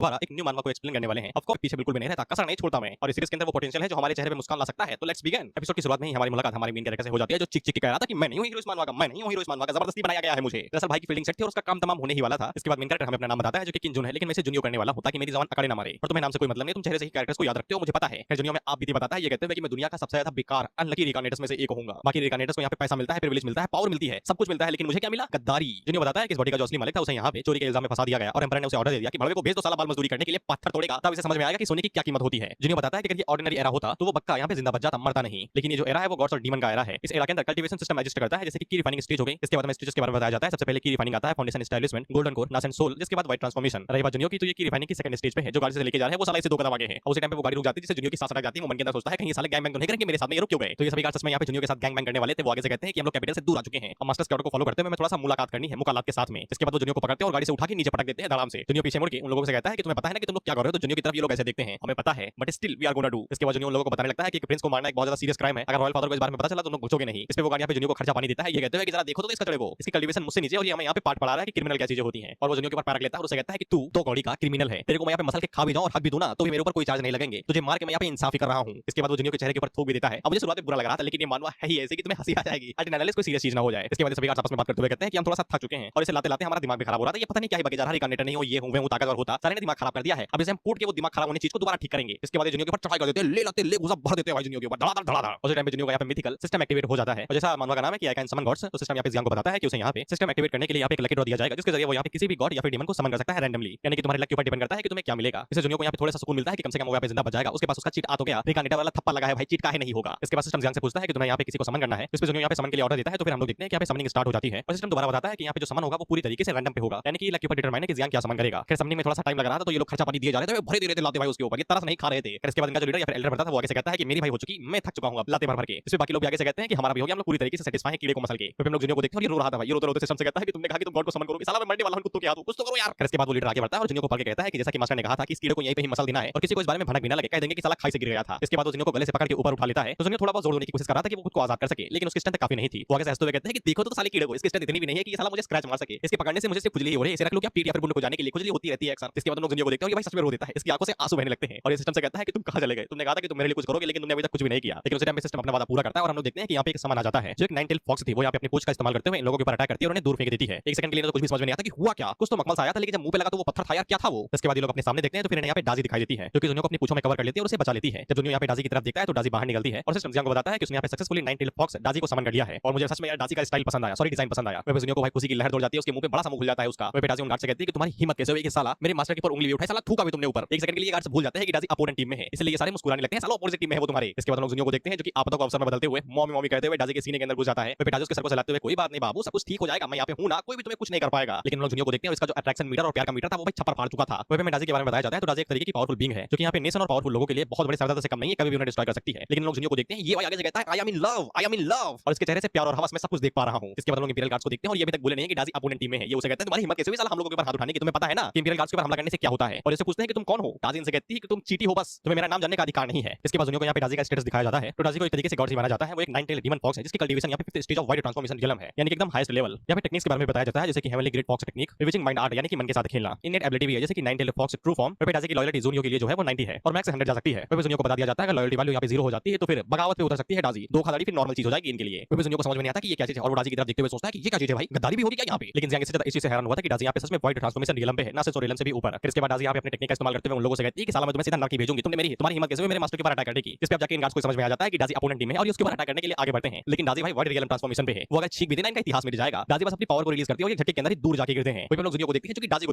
द्वारा एक न्यू मानवा को एक्सप्लेन करने वाले हैं। ऑफ कोर्स पीछे बिल्कुल भी नहीं रहता, कसर नहीं छोड़ता मैं, और इस सीरीज के अंदर वो पोटेंशियल है जो हमारे चेहरे पे मुस्कान ला सकता है। तो लेट्स बिगिन। एपिसोड की शुरुआत में ही हमारी मुलाकात हमारे मेन कैरेक्टर से हो जाती है, जो चिक चिक के कह रहा था कि मैं नहीं हूं हीरो इस मानवा का, मैं नहीं हूं हीरो इस मानवा का, जबरदस्ती बनाया गया है मुझे। दरअसल भाई की फील्डिंग सेट थी और उसका काम तमाम होने ही वाला था। इसके बाद मेन कैरेक्टर हमें अपना नाम बताता है जो कि किंजुन है, लेकिन मैं इसे जुनियो करने वाला हूं ताकि मेरी जबान अकड़े ना मारे। और तुम्हें नाम से कोई मतलब नहीं, तुम चेहरे से ही कैरेक्टर्स को याद रखते हो, मुझे पता है। फिर जुनियो में आप भी बताता है, ये कहते हैं कि मैं दुनिया का सबसे ज्यादा बेकार अनलकी रिकार्नेटर्स में से एक होऊंगा। बाकी रिकार्नेटर्स को यहाँ पे पैसा मिलता है, प्रिविलेज मिलता है, पावर मिलती है, सब कुछ मिलता है, लेकिन मुझे क्या मिला? गद्दारी। जुनियो बताता है कि इस बॉडी का जो असली मालिक था उसे यहाँ पे चोरी के इल्जाम में फंसा दिया गया और एम्पायर ने उसे ऑर्डर दे दिया कि भड़वे को भेज दो, साला बाल मजदूरी करने के लिए पत्थर तोड़ेगा, तब इसे समझ में आएगा कि सोने की क्या कीमत होती है। जुनियो बताता है कि अगर ये ऑर्डिनरी एरा होता तो वो बक्का यहाँ पे जिंदा बच जाता, मरता नहीं। लेकिन ये जो एरा है वो गॉड्स और डीमन का एरा है। इस एरा के अंदर कल्टीवेशन सिस्टम एग्जिस्ट करता है, जैसे कि रिफाइनिंग स्टेज हो गई। इसके बाद में स्टेजेस के बारे में बताया जाता है। सबसे पहले की रिफाइनिंग आता है, foundation establishment, golden core, nascent soul, जिसके बाद वाइट ट्रांसफॉर्मेशन। रही बात जुनियो की, तो ये की रिफाइनिंग की सेकंड स्टेज पे है। जो गाड़ी से लेके जा रहे हैं वो साला इसे दो कदम आगे है, और उसी टाइम पे वो गाड़ी रुक जाती है, जिससे जुनियो की सांस अटक जाती है। वो मन के अंदर सोचता है कहीं ये साले गैंग बैंग तो नहीं करेंगे मेरे साथ में, ये रुक क्यों गए? तो ये सभी गार्ड्स में यहाँ पे जुनियो के साथ गैंग बैंग करने वाले थे। वो आगे से कहते हैं कि हम लोग कैपिटल से दूर आ चुके हैं, अब मास्टर्स के ऑर्डर को फॉलो करते हुए मैं थोड़ा सा मुलाकात करनी है मुकालात के साथ में। इसके बाद वो जुनियो को पकड़ते हैं और गाड़ी से उठा के नीचे पटक देते हैं धड़ाम से। जुनियो पीछे मुड़ के उन लोगों से कहता है कि तुम्हें पता है ना कि तुम लोग क्या कर रहे हो? तो जुनियो की तरफ ये लोग ऐसे देखते हैं, हमें पता है but still we are gonna do. इसके बाद जुनियो उन लोगों को बताने लगता है कि प्रिंस को मारना एक बहुत ज्यादा सीरियस क्राइम है, अगर रॉयल फादर को इस बारे में पता चला तो लोग घुसोगे नहीं। इस पे वो गाड़ी यहाँ पे जुनियो को खर्चा पानी देता है। ये कहते हैं कि जरा देखो तो इसका चढ़े को, इसकी कल्टीवेशन मुझसे नीचे और ये हमें यहाँ पे पाठ पढ़ा रहा है कि क्रिमिनल क्या चीजें होती हैं। और वो जुनियो के ऊपर पैर रख लेता है और उसे कहता है कि तू तो कौड़ी का क्रिमिनल है, तेरे को मैं यहाँ पे मसल के खा भी जाऊं और हक भी दूं ना तो भी मेरे ऊपर कोई चार्ज नहीं लगेंगे, तुझे मार के मैं यहाँ पे इंसाफ ही कर रहा हूँ। इसके बाद वो जुनियो के चेहरे के ऊपर थूक भी देता है। अब मुझे शुरुआत में बुरा लग रहा था, लेकिन ये मानवा है ही ऐसे कि तुम्हें हंसी आ जाएगी, एनालिसिस कोई सीरियस चीज ना हो जाए। इसके बाद सभी आपस में बात करते हुए कहते हैं कि हम थोड़ा सा थक चुके हैं और इसे लाते लाते हमारा दिमाग भी खराब हो रहा था। ये पता नहीं क्या ही बके जा रहा है, रिकॉर्डिनेटर नहीं हो, ये हूं मैं हूं, ताकतवर होता, सारे ने दिमाग खराब कर दिया है। अब इसे हम कूट के वो दिमाग खराब होने चीज को दोबारा ठीक करेंगे। इसके बाद जुनियो के ऊपर चढ़ाई कर देते हैं, ले लाते ले गुजा भर देते हैं भाई जुनियो के ऊपर धड़ाधड़ धड़ाधड़। उस टाइम पे जुनियो का यहाँ पे मिथिकल सिस्टम एक्टिवेट हो जाता है, और जैसा मानवा का नाम है कि आई कैन समन गॉड्स, तो सिस्टम यहाँ पे जियांग को बताता है कि उसे यहाँ पे सिस्टम एक्टिवेट करने के लिए यहाँ पे एक लकी ड्रॉ दिया जाएगा, जिसके जरिए वो यहाँ पे किसी भी गॉड या फिर डीमन को समन कर सकता है रैंडमली, यानी कि तुम्हारे लक के ऊपर डिपेंड करता है कि तुम्हें क्या मिलेगा। इससे जुनियो को यहाँ पे थोड़ा सा सुकून मिलता है कि कम से कम वो यहाँ पे जिंदा बच जाएगा। उसके पास उसका चीट आ तो गया, रिकॉर्डिनेटर वाला थप्पा लगा है भाई, चीट काहे नहीं होगा। इसके बाद सिस्टम जियांग से पूछता है कि तुम्हें यहाँ पे किसी को समन करना है। इस पे जुनियो यहाँ पे समन के लिए ऑर्डर देता है। तो फिर हम लोग देखते हैं कि यहाँ पे समनिंग स्टार्ट हो जाती है और सिस्टम दोबारा बताता है कि यहाँ पे जो समन होगा वो पूरी तरीके से रैंडम पे होगा, यानी कि लक के ऊपर डिटरमाइन है कि जियांग क्या समन करेगा। फिर समनिंग में थोड़ा सा टाइम लग रहा था, तो ये लोग खर्चा पानी दिए जा रहे थे, भरे दे रहे थे लाते भाई उसके ऊपर, ये तरस नहीं खा रहे थे। इसके बाद इनका जो लीडर या फिर एल्डर बनता था वो आगे से कहता है कि मेरी भाई हो चुकी, मैं थक चुका हूं अब लाते भर भर के। इस पे बाकी लोग भी आगे से कहते हैं कि हमारा भी हो गया, हम लोग पूरी तरीके से सेटिस्फाई है कीड़े को मसल के। तो हम लोग जुनियो को देखते हैं और ये रो रहा था भाई, ये रोते रोते सिस्टम से कहता है कि तुमने कहा कि तुम गॉड को समन करोगे, साला मैं मरने वाला हूं, कुत्तों के हाथों, कुछ तो करो यार। फिर इसके बाद वो लीडर आगे बढ़ता है और जुनियो को पकड़ के कहता है कि जैसा कि मास्टर ने कहा था कि इस कीड़े को यहीं पे ही मसल देना है और किसी को इस बारे में भनक भी ना लगे, कह देंगे कि साला खाई से गिर गया था। इसके बाद वो जुनियो को गले से पकड़ के ऊपर उठा लेता है। तो जुनियो थोड़ा बहुत जोर देने की कोशिश कर रहा था कि वो खुद को आजाद कर सके, लेकिन उसकी स्ट्रेंथ काफी नहीं थी। वो आगे से हंसते हुए कहते हैं कि देखो तो साले कीड़े को, इसकी स्ट्रेंथ इतनी भी नहीं है कि ये साला मुझे स्क्रैच मार सके, इसके पकड़ने से मुझे सिर्फ खुजली हो रही है, इसे रख लो क्या पीठ या फिर बुंड को जाने के लिए, खुजली होती रहती है अक्सर। इसके बाद लोग जुनियो को देखते हैं और ये भाई सच में रो देता है, इसकी आंखों से आंसू बहने लगते हैं और ये सिस्टम से कहता है कि तुम कहां चले गए, तुमने कहा था कि तुम मेरे लिए कुछ करोगे लेकिन तुमने अभी तक कुछ भी नहीं किया। लेकिन उस टाइम पे सिस्टम अपना वादा पूरा करता है और हम लोग देखते हैं कि यहाँ पे एक समन आ जाता है जो एक नाइन टेल फॉक्स थी। वो यहाँ पे अपनी पूंछ का इस्तेमाल करते हुए इन लोगों के ऊपर अटैक करती है और उन्हें दूर फेंक देती है। एक सेकंड के लिए तो कुछ भी समझ में नहीं आता कि हुआ क्या, कुछ तो मखमल सा आया था, लेकिन जब मुंह पे लगा तो वो पत्थर था यार, क्या था वो। इसके बाद ये लोग अपने सामने देखते हैं तो फिर यहाँ पे डाजी दिखाई देती है जो कि जुनियो को अपनी पूंछों में कवर कर लेती है और उसे बचा लेती है। जब जुनियो यहाँ पे डाजी की तरफ देखता है तो डाजी बाहर निकलती है और सिस्टम जियांग को बताता है कि उसने यहाँ पे सक्सेसफुली नाइन टेल फॉक्स डाजी को समन कर लिया है। और मुझे सच में यार डाजी का स्टाइल पसंद आया, सॉरी डिजाइन पसंद आया। वह जुनियो को भाई खुशी की लहर दौड़ जाती है, उसके मुंह पे बड़ा सा मुंह खुल जाता है उसका। वह डाजी उन गार्ड से कहती है कि तुम्हारी हिम्मत कैसे हुई कि साला मेरे मास्टर के ऊपर उंगली भी उठाई, साला थूका भी तुमने ऊपर। एक सेकंड के लिए गार्ड्स भूल जाते हैं कि डाजी अपोनेंट टीम में है, इसलिए ये सारे मुस्कुराने लगते हैं, साला अपोजिट टीम में है वो तुम्हारे। इसके बाद हम लोग जुनियो को देखते हैं जो कि आपदा को अवसर में बदलते हुए मॉमी मॉमी कहते हुए डाजी के सीने के अंदर घुस जाता है। वह डाजी उसके सर को सहलाते हुए कोई बात नहीं बाबू, सब कुछ ठीक हो जाएगा, मैं यहाँ पे हूं ना, कोई भी तुम्हें कुछ नहीं कर पाएगा। लेकिन हम लोग जुनियो को देखते हैं इसका जो अट्रैक्शन मीटर और प्यार का मीटर था वो भाई छप्पर फाड़ चुका था। वह में डाजी के बारे में बताया जाता है। तो डाजी एक तरीके की पावरफुल बीइंग है जो कि यहाँ पे नेशन और पावरफुल लोगों के लिए बहुत बड़ी सरदार से कम नहीं है, कभी भी उन्हें डिस्ट्रॉय कर सकती है। लेकिन लोग जुनियो को देखते हैं, ये भाई आगे से कहता है I am in love, I am in love, और इसके चेहरे से प्यार और हवस में सब कुछ देख पा रहा हूं। इसके बाद लोग इंपीरियल गार्ड्स को देखते हैं और ये अभी तक बोले नहीं है कि डाजी अपोनेंट टीम में है। ये उसे कहते हैं तुम्हारी हिम्मत कैसे हुई साला हम लोगों के ऊपर हाथ उठाने की, तुम्हें पता है ना कि इंपीरियल गार्ड्स के ऊपर हमला करने से क्या होता है। और इसे पूछते हैं कि तुम कौन हो। डाजी इनसे कहती है कि तुम चीटी हो, बस तुम्हें मेरा नाम जानने का अधिकार नहीं है। इसके बाद जुनियो को यहाँ पे डाजी का स्टेटस दिखाया जाता है। तो डाजी को एक तरीके से गॉड से माना जाता है। वो एक नाइन टेल डीमन फॉक्स है जिसकी कल्टीवेशन यहाँ पे 5th stage of wide transformation realm है, यानी कि एकदम हाईएस्ट लेवल। यहाँ पे टेक्निक्स के बारे में बताया जाता है जैसे कि heavenly great fox technique, witching mind art यानी कि मन के साथ खेलना, इननेट एबिलिटी भी है जैसे कि nine tail fox true form. पे डाजी की लॉयल्टी जुनियो के लिए जो है वो 90 है और मैक्स 100 जा सकती है। वह जुनियो को बता दिया जाता है कि लॉयल्टी वैल्यू यहाँ पे 0 हो जाती है तो फिर बगावत पे उतर सकती है डाजी, धोखाधड़ी फिर नॉर्मल चीज हो जाएगी इनके लिए। वह जुनियो को समझ में नहीं आता कि ये क्या चीज है और वो डाजी की तरफ देखते हुए सोचता है कि ये क्या चीज है भाई, गद्दारी भी होगी क्या यहाँ पे। लेकिन जियांग इससे ज्यादा इस चीज से हैरान हुआ था कि डाजी यहाँ पे सच में वाइड ट्रांसफॉर्मेशन रियलम पे है, ना सिर्फ रियलम से भी ऊपर। फिर इसके बाद डाजी यहाँ पे अपने टेक्निक का इस्तेमाल करते हुए उन लोगों से कहती है कि साला मैं तुम्हें सीधा नरक ही भेजूंगी, तुमने मेरी तुम्हारी हिम्मत कैसे हुई मेरे मास्टर के ऊपर अटैक करने की। इस पे अब जाके इन गार्ड्स को समझ में आ जाता है कि डाजी अपोनेंट टीम है और ये उसके ऊपर अटैक करने के लिए आगे बढ़ते हैं। लेकिन डाजी भाई वाइड रियलम ट्रांसफॉर्मेशन पे है, वो अगर छीक भी देना इनका इतिहास मिट जाएगा। डाजी बस अपनी पावर को रिलीज करती है और ये झटके के अंदर ही दूर जाके गिरते हैं। वही हम लोग जुनियो को देखते हैं जो कि डाजी को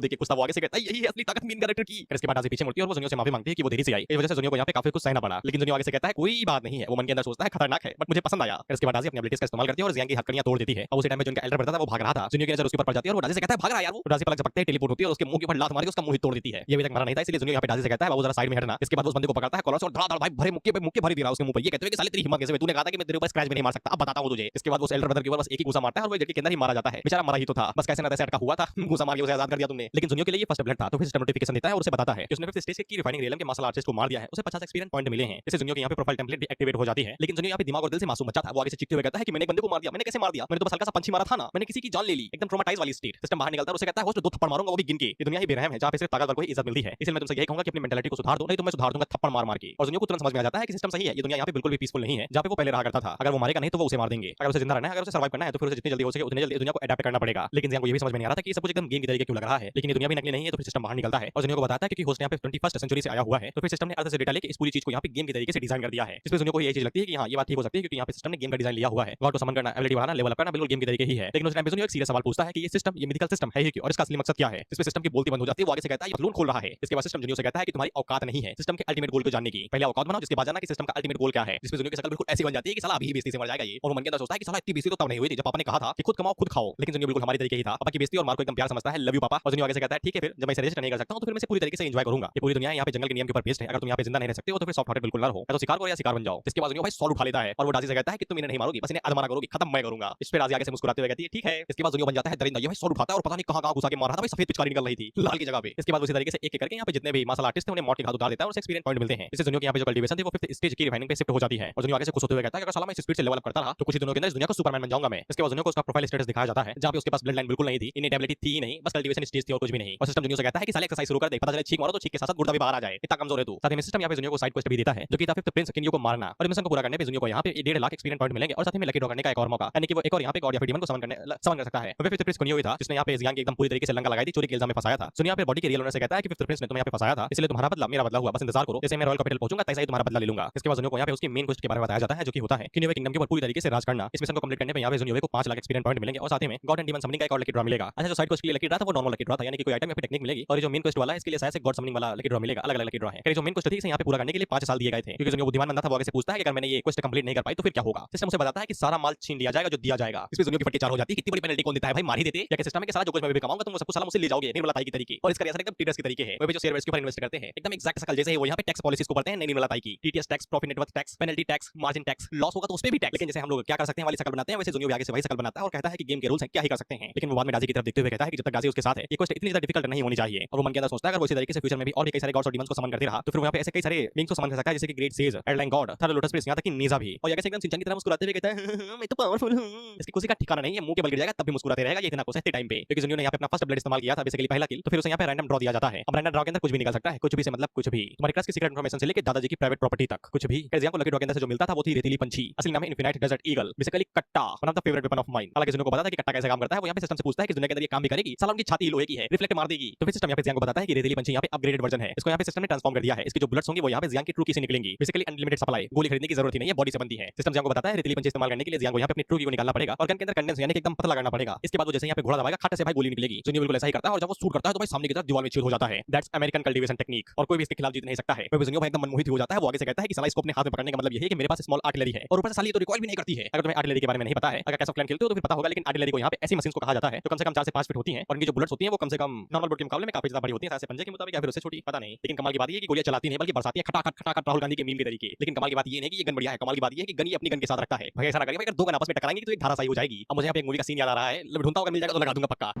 देख के गुस्सा वो आगे से कहता है यही है असली ताकत मेन कैरेक्टर की। फिर इसके बाद डाजी पीछे मुड़ती है और वो जुनियो से माफी मांगती है कि वो देरी से आई, इस वजह से जुनियो को यहाँ पे काफी कुछ सहना पड़ा। लेकिन जुनियो आगे से कहता है कोई बात नहीं है, वो मन के अंदर सोचता है खतरनाक है बट मुझे पसंद आया। फिर इसके बाद डाजी अपनी एबिलिटीज का इस्तेमाल करती है और जियांग की हथकड़ियां तोड़ देती है। अब उसी टाइम में जो उनका एल्डर बनता था वो भाग रहा था, जुनियो की नजर उसके ऊपर पड़ जाती है और वो डाजी से कहता है भाग रहा यार, वो डाजी पलक झपकते ही टेलीपोर्ट होती है और उसके मुंह के ऊपर लात मार के उसका मुंह ही तोड़ देती है। ये अभी तक मरा नहीं था इसलिए जुनियो यहाँ पे डाजी से कहता है बाबू जरा साइड में हटना। इसके बाद उस बंदे को पकड़ता है कॉलर से और धड़ाधड़ भाई भरे मुक्के भरी दे रहा है उसके मुंह पे। ये कहते हैं कि साले तेरी हिम्मत कैसे हुई, तूने कहा था कि मैं तेरे ऊपर स्क्रैच भी नहीं मार सकता, अब बताता हूं तुझे। इसके बाद वो एल्डर ब्रदर के ऊपर बस एक ही गुस्सा मारता है और वो झटके के अंदर ही मारा जाता है। बेचारा मरा ही तो था, बस कैसे ना तैसे अटका हुआ था, गुस्सा मार के उसे आजाद कर दिया तुमने। लेकिन जुनियो के लिए ये फर्स्ट ब्लड था तो फिर सिस्टम नोटिफिकेशन देता है और उसे बताता है कि उसने 5th स्टेज की रिफाइनिंग रियलम के मार्शल आर्टिस्ट को मार दिया है, उसे 50 एक्सपीरियंस पॉइंट मिले हैं। इससे जुनियो के यहाँ पे प्रोफाइल टेम्पलेट भी एक्टिवेट हो जाती है। लेकिन जुनियो यहाँ पे दिमाग और दिल से मासूम बच्चा था, वो आगे से चीखते हुए कहता है कि मैंने एक बंदे को मार दिया, मैंने कैसे मार दिया, मैंने तो बस हल्का सा पंछी मारा था ना, मैंने किसी की जान ले ली। एकदम ट्रॉमाटाइज वाली स्टेट। सिस्टम बाहर निकलता है और उसे कहता है होस्ट 2 थप्पड़ मारूंगा वो भी गिन के, ये दुनिया ही बेरहम है जहाँ पे सिर्फ ताकतवर को ही इज्जत मिलती है। इसलिए मैं तुमसे यही कहूंगा कि अपनी मेंटालिटी को सुधार दो, नहीं तो मैं सुधार दूंगा थप्पड़ मार मार के। और दुनिया को तुरंत समझ में आ जाता है कि सिस्टम सही है, ये दुनिया यहाँ पे बिल्कुल भी पीसफुल नहीं है जहाँ पे वो पहले रहा करता था। अगर वो मारेगा नहीं तो वो उसे मार देंगे। अगर उसे जिंदा रहना है, अगर उसे सर्वाइव करना है, तो फिर उसे जितनी जल्दी हो सके उतनी जल्दी दुनिया को अडैप्ट करना पड़ेगा। लेकिन जियान को ये भी समझ में नहीं आ रहा था कि ये सब कुछ एकदम गेम की तरीके क्यों लग रहा है। लेकिन ये दुनिया भी नकली नहीं है, तो फिर सिस्टम बाहर निकलता है और दुनिया को बताता है कि होस्ट यहाँ पे 21st सेंचुरी से आया हुआ है। तो फिर सिस्टम ने अर्थ से डेटा लेके इस पूरी चीज को यहाँ पे गेम के तरीके से डिजाइन कर दिया है। इसमें दुनिया को ये चीज लगती है कि हाँ, ये बात ठीक हो सकती है क्योंकि यहाँ पे सिस्टम ने गेम का डिजाइन लिया हुआ है। गॉड को समन करना, एबिलिटी बढ़ाना, लेवल अप करना बिल्कुल गेम के तरीके ही है। लेकिन उस टाइम पे दुनिया एक सीरियस सवाल पूछता है कि ये सिस्टम, ये मिथिकल सिस्टम है ही क्यों और इसका असली मकसद क्या है। इसमें सिस्टम की बोलती बंद हो जाती है। वो आगे से कहता है ये बलून खोल रहा है। इसके बाद सिस्टम दुनिया से कहता है कि तुम्हारी औकात नहीं है सिस्टम के अल्टीमेट गोल को जानने की। पहले औकात बनाओ, जिसके बाद जाना कि सिस्टम का अल्टीमेट गोल क्या है। जिसमें दुनिया की शक्ल बिल्कुल ऐसी बन जाती है कि साला अभी ही बेइज्जती से मर जाएगा ये। और वो मन के अंदर सोचता है कि साला इतनी बेइज्जती तो तब नहीं हुई थी जब पापा ने कहा था कि खुद कमाओ खुद खाओ। लेकिन दुनिया बिल्कुल हमारी तरीके ही था। पापा की बेइज्जती और मार को एकदम प्यार समझता है, लव यू पापा। और दुनिया आगे से कहता है ठीक है, फिर जब मैं इसे रेजिस्ट नहीं कर सकता हूं तो फिर मैं इसे पूरी तरीके से एंजॉय करूंगा। ये पूरी दुनिया यहाँ पे जंगल के नियम के ऊपर बेस्ड है। अगर तुम यहाँ पे जिंदा नहीं रह सकते हो तो फिर सॉफ्ट हार्टेड बिल्कुल ना रहो, या तो शिकार करो या शिकार बन जाओ। इसके बाद दुनिया भाई सॉल्व उठा लेता है और वो डाजी से कहता है कि तुम इन्हें नहीं मारोगी, बस इन्हें अधमरा करोगी, खत्म मैं करूंगा। इस पे डाजी आगे से मुस्कुराते हुए कहती है ठीक है। इसके बाद दुनिया बन जाता है दरिंदा। ये भाई सॉल्व उठाता है और पता नहीं कहां घुसा के मार रहा था भाई, सफेद पिचकारी निकल रही थी लाल की जगह पे। इसके बाद उसी तरीके से एक एक करके यहाँ पे जितने भी मार्शल आर्टिस्ट हैं उन्हें मौत के घाट उतार देता है और उसे एक्सपीरियंस पॉइंट मिलते हैं। इससे दुनिया की यहाँ पे जो कल्टीवेशन थी वो 5th स्टेज की रिफाइनिंग पे शिफ्ट हो जाती है। और दुनिया आगे से खुश होते हुए कहता है कि अगर साला मैं इस स्पीड से लेवल अप करता रहा तो कुछ ही दिनों के अंदर इस दुनिया का सुपरमैन बन जाऊंगा मैं। इसके बाद दुनिया को उसका प्रोफाइल स्टेटस दिखाया जाता है जहाँ पे उसके पास ब्लड लाइन बिल्कुल नहीं थी, इनएबिलिटी थी ही नहीं, बस कल्टीवेशन स्टेज थी और कुछ भी नहीं। और सिस्टम दुनिया से कहता है कि साले एक्सरसाइज शुरू कर दे, पता चले छींक मारो तो छींक के साथ गुर्दा भी बाहर आ जाए, इतना कमजोर है तू। साथ में सिस्टम यहाँ पे दुनिया को साइड क्वेस्ट भी देता है जो कि था 5th प्रिंस किंग को मारना। और मिशन को पूरा करने पे दुनिया को यहाँ पे 1.5 लाख एक्सपीरियंस पॉइंट मिलेंगे और साथ में लकी ड्रॉ करने का एक और मौका, यानी कि वो एक और यहाँ पे गॉड या फिर डीमन को समन कर सकता है। 5th प्रिंस किंग था जिसने यहाँ पे जियांग की एकदम पूरी तरीके से लंका लगाई थी, चोरी के इल्जाम में फंसाया था। दुनिया पे बॉडी के रियल ओनर से कहता है कि 5th प्रिंस ने तुम्हें यहाँ पे फंसाया था, इसलिए तुम्हारा बदला मेरा बदला हुआ, बस इंतजार करो, जैसे मैं रॉयल कैपिटल पहुंचूंगा तैसे ही तुम्हारा बदला ले लूंगा। इसके बाद दुनिया को यहाँ पे उसकी मेन क्वेस्ट के बारे में बताया जाता है जो कि होता है कि किंगडम के ऊपर पूरी तरीके से राज करना। इस मिशन को कंप्लीट करने पे यहाँ पे दुनिया को 5 लाख एक्सपीरियंस पॉइंट मिलेंगे और साथ में गॉड एंड डीमन समनिंग का एक और लकी ड्रॉ मिलेगा। अच्छा, जो साइड क्वेस्ट के लिए लकी ड्रॉ था वो नॉर्मल लकी ड्रॉ था, यानी कि कोई आइटम या फिर टेक्निक मिलेगी। और जो मेन क्वेस्ट वाला है इसके लिए शायद से गॉड समनिंग वाला लकी ड्रॉ मिलेगा, अलग-अलग लकी ड्रॉ है। जो मेन क्वेस्ट थी इसे यहाँ पे पूरा करने के लिए 5 साल दिए गए थे क्योंकि दुनिया बुद्धिमान बंदा था, वो आगे से पूछता है कि अगर मैंने ये क्वेस्ट कंप्लीट नहीं कर पाई तो फिर क्या होगा। सिस्टम उसे बताता है कि सारा माल छीन लिया जाएगा जो दिया जाएगा। इसमें दुनिया की फटके चार हो जाती है, कितनी बड़ी पेनल्टी कौन देता है भाई, मार ही देते या कि सिस्टम में कि सारा जो कुछ मैं भी कमाऊंगा तुम सब कुछ साला मुझसे ले जाओगे, निर्मला ताई की तरीके। और इसका रिएक्शन एकदम टीडीएस की तरीके है, वो भी जो शेयर के ऊपर इन्वेस्ट करते हैं एकदम एग्जैक्ट शकल जैसे है वो यहाँ पे टैक्स पॉलिसीज को पढ़ते हैं निर्मला ताई की, TTS tax, profit network tax, penalty tax, margin tax, loss होगा तो उस पे भी टैक्स। लेकिन जैसे हम लोग क्या कर सकते हैं वाली शकल बनाते हैं वैसे दुनिया आगे से वही शकल बनाता है और कहता है कि गेम के रूल्स हैं क्या ही कर सकते हैं। लेकिन वो बाद में डाजी की तरफ देखते हुए कहता है कि जब तक डाजी उसके साथ है ये क्वेस्ट इतनी ज्यादा डिफिकल्ट नहीं होनी चाहिए। और वो मन के अंदर सोचता है अगर वो इसी तरीके से फ्यूचर में भी और भी कई सारे गॉड्स और डीमंस को समन करते रहा तो फिर यहाँ पे ऐसे कई सारे बीइंग्स को समन कर सकता है जैसे कि great sage, airline God, third lotus Prince, यहाँ तक कि नीजा भी। और आगे से एकदम सिंचन की तरह मुस्कुराते हुए कहता है मैं तो पावरफुल हूं। इसकी खुशी का ठिकाना नहीं है, मुंह के बल गिर जाएगा तब भी मुस्कुराते रहेगा ये इतना को सहते टाइम पे, क्योंकि दुनिया ने यहाँ पे अपना फर्स्ट ब्लड इस्तेमाल किया था, बेसिकली पहला किल, तो फिर उसे यहाँ पे रैंडम ड्रॉ दिया जाता है। अब रैंडम ड्रॉ के अंदर कुछ भी निकल सकता है, कुछ भी से मतलब कुछ भी, तुम्हारे क्रश की सीक्रेट इन्फॉर्मेशन से लेकर दादाजी की प्राइवेट प्रॉपर्टी तक कुछ भी। एग्जाम को लकी ड्रॉ के अंदर से जो मिलता था वो थी रेतीली पंछी, असली नाम है इनफिनाइट डेजर्ट ईगल, बेसिकली कट्टा, one of the favourite weapon of mine. हालांकि दुनिया को पता था कि कट्टा कैसे काम करता है, वो यहाँ पे सिस्टम से पूछता है कि दुनिया के अंदर ये काम भी करेगी, साला उनकी छाती लोहे की है, रिफ्लेक्ट मार देगी। तो फिर सिस्टम यहाँ पे जियांग को बताता है कि रेतीली पंछी यहाँ पे अपग्रेडेड वर्जन है, इसको यहाँ पे सिस्टम ने ट्रांसफॉर्म कर दिया है, इसकी जो बुलेट्स होंगी वो यहाँ पे जियांग की ट्रू की से निकलेंगी, बेसिकली अनलिमिटेड सप्लाई, गोली खरीदने की जरूरत ही नहीं है, बॉडी से बनती है। सिस्टम जियांग को बताता है रेतीली पंछी इस्तेमाल करने के लिए जियांग को यहाँ पे अपनी ट्रू की को निकालना पड़ेगा और गन के अंदर कंडेंस यानी कि एकदम पतला करना पड़ेगा। इसके बाद वो जैसे यहाँ पे घोड़ा दबाएगा खट से भाई गोली निकलेगी। दुनिया बिल्कुल ऐसा ही करता है और जब वो शूट करता है तो भाई सामने की तरफ दीवार में छेद हो जाता है। दैट्स अमेरिकन कल्टीवेशन टेक्निक और कोई भी इसके खिलाफ जीत नहीं सकता है। मैं दुनिया एकदम मनमोहित हो जाता है, वो आगे से कहता है कि साला इसको अपने हाथ में पकड़ने का मतलब ये है कि मेरे पास स्मॉल आर्टिलरी है और ऊपर से साली तो रिकॉइल भी नहीं करती है। अगर तुम्हें आर्टिलरी के बारे में नहीं पता है, अगर कैसा प्लान खेलते हो तो फिर पता होगा, लेकिन आर्टिलरी को यहाँ पे ऐसी मशीन को कहा जाता है जो कम से कम 4 से 5 फीट होती हैं और इनकी जो बुलेट्स होती हैं वो कम से कम नॉर्मल बुलेट के मुकाबले में काफी ज्यादा बड़ी होती है, पंजे के मुताबिक या फिर उससे छोटी, पता नहीं। लेकिन कमाल की बात ये है कि गोलियां चलाती नहीं बल्कि बरसाती है खटाखट खटाखट राहुल गांधी के मीम के तरीके। लेकिन कमाल की बात ये नहीं कि ये गन बढ़िया है, कमाल की बात ये है कि गन ही अपनी गन के साथ रखता है। भाई ऐसा ना करिए, अगर दो गन आपस में टकराएंगे तो एक धाराशायी हो जाएगी। अब मुझे यहाँ पे एक मूवी का सीन याद आ रहा है, ढूंढता हूँ मिल जाएगा तो लगा दूंगा पक्का।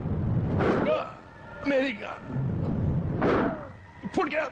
मेरी फुट गया।